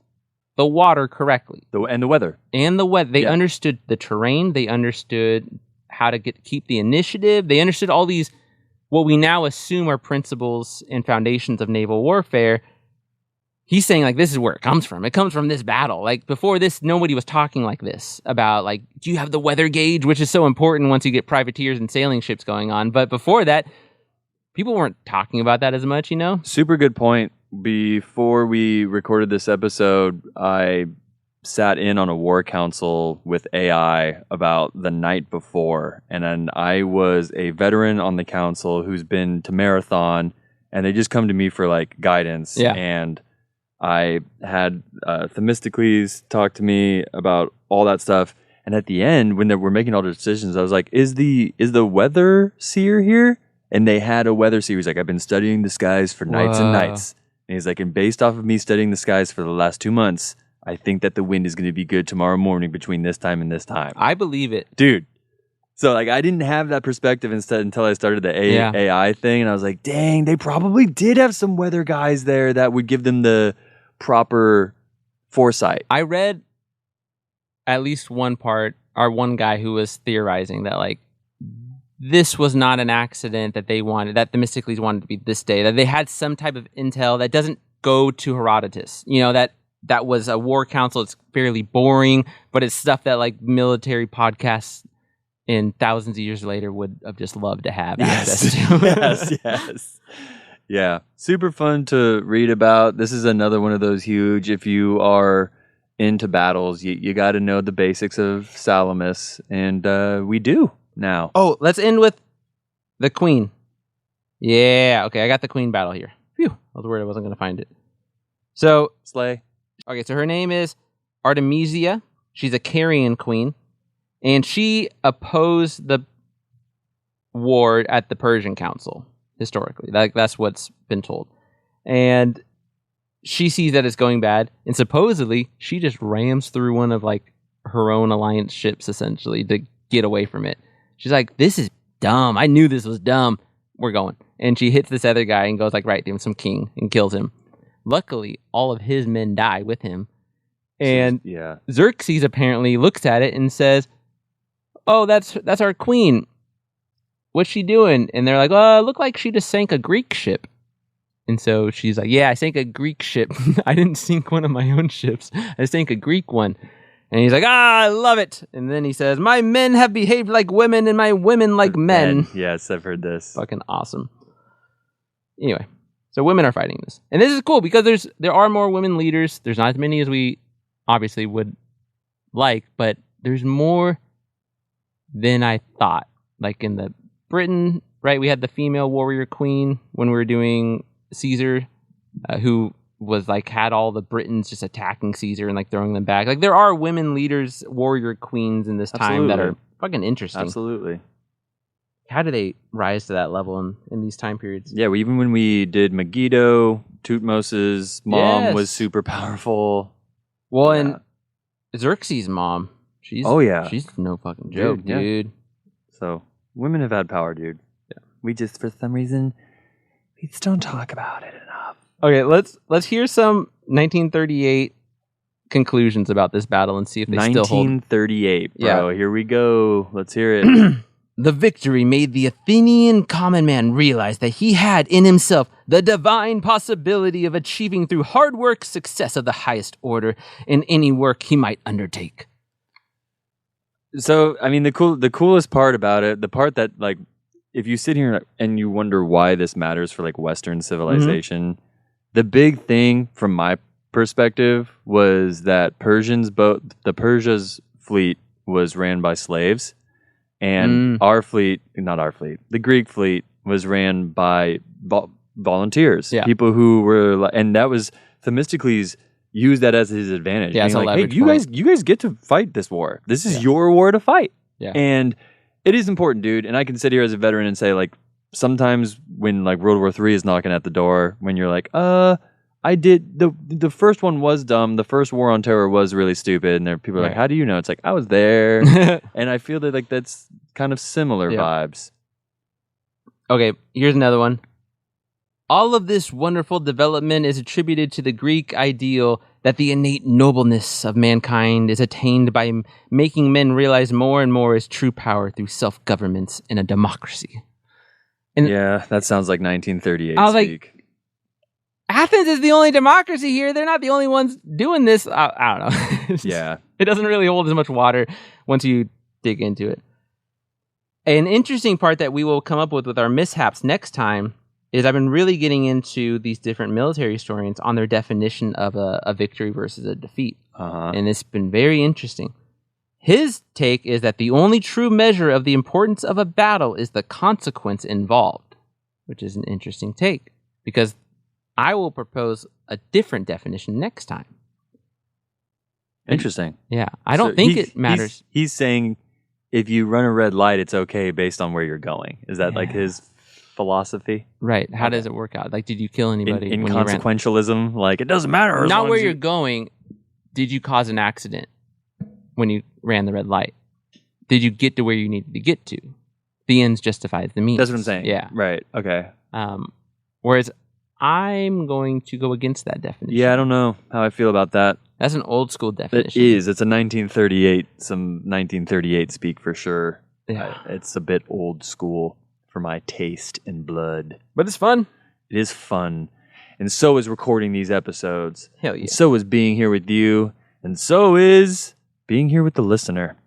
[SPEAKER 4] the water correctly.
[SPEAKER 5] And the weather.
[SPEAKER 4] They understood the terrain. They understood how to keep the initiative. They understood all these, what we now assume are principles and foundations of naval warfare. He's saying, like, this is where it comes from. It comes from this battle. Like, before this, nobody was talking like this about, like, do you have the weather gauge, which is so important once you get privateers and sailing ships going on. But before that, people weren't talking about that as much, you know?
[SPEAKER 5] Super good point. Before we recorded this episode, I sat in on a war council with AI about the night before. And then I was a veteran on the council who's been to Marathon, and they just come to me for, like, guidance.
[SPEAKER 4] Yeah.
[SPEAKER 5] And I had Themistocles talk to me about all that stuff. And at the end, when we're making all the decisions, I was like, is the weather seer here? And they had a weather seer. He's like, I've been studying the skies for nights and nights. And he's like, and based off of me studying the skies for the last 2 months, I think that the wind is going to be good tomorrow morning between this time and this time.
[SPEAKER 4] I believe it.
[SPEAKER 5] Dude. So, like, I didn't have that perspective until I started the AI thing. And I was like, dang, they probably did have some weather guys there that would give them the proper foresight.
[SPEAKER 4] I read at least one guy who was theorizing that, like, this was not an accident that that Themistocles wanted to be this day, that they had some type of intel that doesn't go to Herodotus. You know, that was a war council. It's fairly boring, but it's stuff that, like, military podcasts in thousands of years later would have just loved to have access to.
[SPEAKER 5] Yes. Yeah. Super fun to read about. This is another one of those huge, if you are into battles, you got to know the basics of Salamis, and we do now.
[SPEAKER 4] Oh, let's end with the queen. Yeah, okay, I got the queen battle here. Phew, I was worried I wasn't going to find it. So,
[SPEAKER 5] Slay.
[SPEAKER 4] Okay, so her name is Artemisia. She's a Carian queen, and she opposed the war at the Persian Council, historically. That's what's been told. And she sees that it's going bad, and supposedly she just rams through one of, like, her own alliance ships, essentially, to get away from it. She's like, this is dumb. I knew this was dumb. We're going. And she hits this other guy and goes, like, right, give him some king, and kills him. Luckily, all of his men die with him, And
[SPEAKER 5] yeah.
[SPEAKER 4] Xerxes apparently looks at it and says, "Oh, that's our queen. What's she doing?" And they're like, "Oh, it looked like she just sank a Greek ship." And so she's like, "Yeah, I sank a Greek ship. I didn't sink one of my own ships. I sank a Greek one." And he's like, "Ah, I love it." And then he says, "My men have behaved like women and my women like men."
[SPEAKER 5] Yes, I've heard this.
[SPEAKER 4] Fucking awesome. Anyway, so women are fighting this. And this is cool because there are more women leaders. There's not as many as we obviously would like, but there's more than I thought. Like in the Britain, right? We had the female warrior queen when we were doing Caesar, who was like had all the Britons just attacking Caesar and like throwing them back. Like there are women leaders, warrior queens in this time that are fucking interesting.
[SPEAKER 5] Absolutely.
[SPEAKER 4] How do they rise to that level in these time periods?
[SPEAKER 5] Yeah, even when we did Megiddo, Tutmosis' mom was super powerful.
[SPEAKER 4] Well, and Xerxes' mom, she's no fucking joke, dude.
[SPEAKER 5] So women have had power, dude. Yeah. We just, for some reason, we just don't talk about it enough.
[SPEAKER 4] Okay, let's hear some 1938 conclusions about this battle and see if they still hold.
[SPEAKER 5] 1938, bro. Yeah. Here we go. Let's hear it.
[SPEAKER 4] The victory made the Athenian common man realize that he had in himself the divine possibility of achieving through hard work success of the highest order in any work he might undertake.
[SPEAKER 5] So, I mean, the coolest part about it, the part that, like, if you sit here and you wonder why this matters for, like, Western civilization, the big thing from my perspective was that the Persia's fleet was ran by slaves. And the Greek fleet was ran by volunteers, people who were, and that was Themistocles used that as his advantage.
[SPEAKER 4] Yeah,
[SPEAKER 5] being like, hey, you guys get to fight this war. This is your war to fight.
[SPEAKER 4] Yeah.
[SPEAKER 5] And it is important, dude. And I can sit here as a veteran and say, like, sometimes when like World War III is knocking at the door, when you're like, I did the first one was dumb. The first war on terror was really stupid. And there people are like, how do you know? It's like, I was there. And I feel that like that's kind of similar vibes.
[SPEAKER 4] Okay, here's another one. All of this wonderful development is attributed to the Greek ideal that the innate nobleness of mankind is attained by making men realize more and more his true power through self-governments in a democracy. And
[SPEAKER 5] yeah, that sounds like 1938
[SPEAKER 4] I was
[SPEAKER 5] speak.
[SPEAKER 4] Like, Athens is the only democracy here. They're not the only ones doing this. I don't know.
[SPEAKER 5] Yeah.
[SPEAKER 4] It doesn't really hold as much water once you dig into it. An interesting part that we will come up with our mishaps next time is I've been really getting into these different military historians on their definition of a victory versus a defeat. And it's been very interesting. His take is that the only true measure of the importance of a battle is the consequence involved, which is an interesting take because I will propose a different definition next time.
[SPEAKER 5] Interesting.
[SPEAKER 4] Yeah. I don't think it matters.
[SPEAKER 5] He's saying if you run a red light, it's okay based on where you're going. Is that like his philosophy?
[SPEAKER 4] Right. How does it work out? Like, did you kill anybody?
[SPEAKER 5] In consequentialism, like, it doesn't matter.
[SPEAKER 4] Not where you're going. Did you cause an accident when you ran the red light? Did you get to where you needed to get to? The ends justifies the means.
[SPEAKER 5] That's what I'm saying.
[SPEAKER 4] Yeah.
[SPEAKER 5] Right. Okay.
[SPEAKER 4] Whereas I'm going to go against that definition.
[SPEAKER 5] Yeah, I don't know how I feel about that.
[SPEAKER 4] That's an old school definition.
[SPEAKER 5] It is. It's a 1938, some 1938 speak for sure.
[SPEAKER 4] Yeah.
[SPEAKER 5] It's a bit old school for my taste and blood.
[SPEAKER 4] But it's fun.
[SPEAKER 5] It is fun. And so is recording these episodes.
[SPEAKER 4] Hell yeah.
[SPEAKER 5] And so is being here with you. And so is being here with the listener.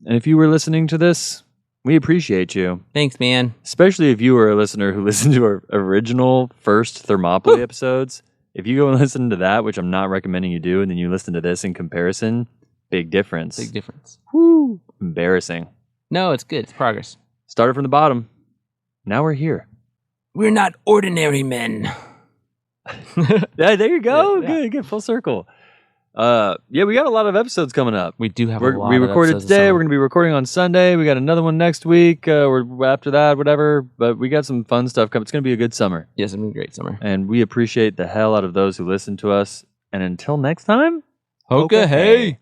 [SPEAKER 5] And if you were listening to this, we appreciate you.
[SPEAKER 4] Thanks, man.
[SPEAKER 5] Especially if you were a listener who listened to our original first Thermopylae episodes. If you go and listen to that, which I'm not recommending you do, and then you listen to this in comparison, big difference.
[SPEAKER 4] Big difference.
[SPEAKER 5] Woo! Embarrassing.
[SPEAKER 4] No, it's good. It's progress.
[SPEAKER 5] Started from the bottom. Now we're here.
[SPEAKER 4] We're not ordinary men.
[SPEAKER 5] Yeah, there you go.
[SPEAKER 4] Yeah.
[SPEAKER 5] Good. Full circle. Yeah, we got a lot of episodes coming up.
[SPEAKER 4] We do have a lot.
[SPEAKER 5] We recorded today. We're going to be recording on Sunday. We got another one next week. Or after that, whatever. But we got some fun stuff coming. It's going to be a good summer.
[SPEAKER 4] Yes, it's going to be a great summer.
[SPEAKER 5] And we appreciate the hell out of those who listen to us. And until next time,
[SPEAKER 4] Hoka hey.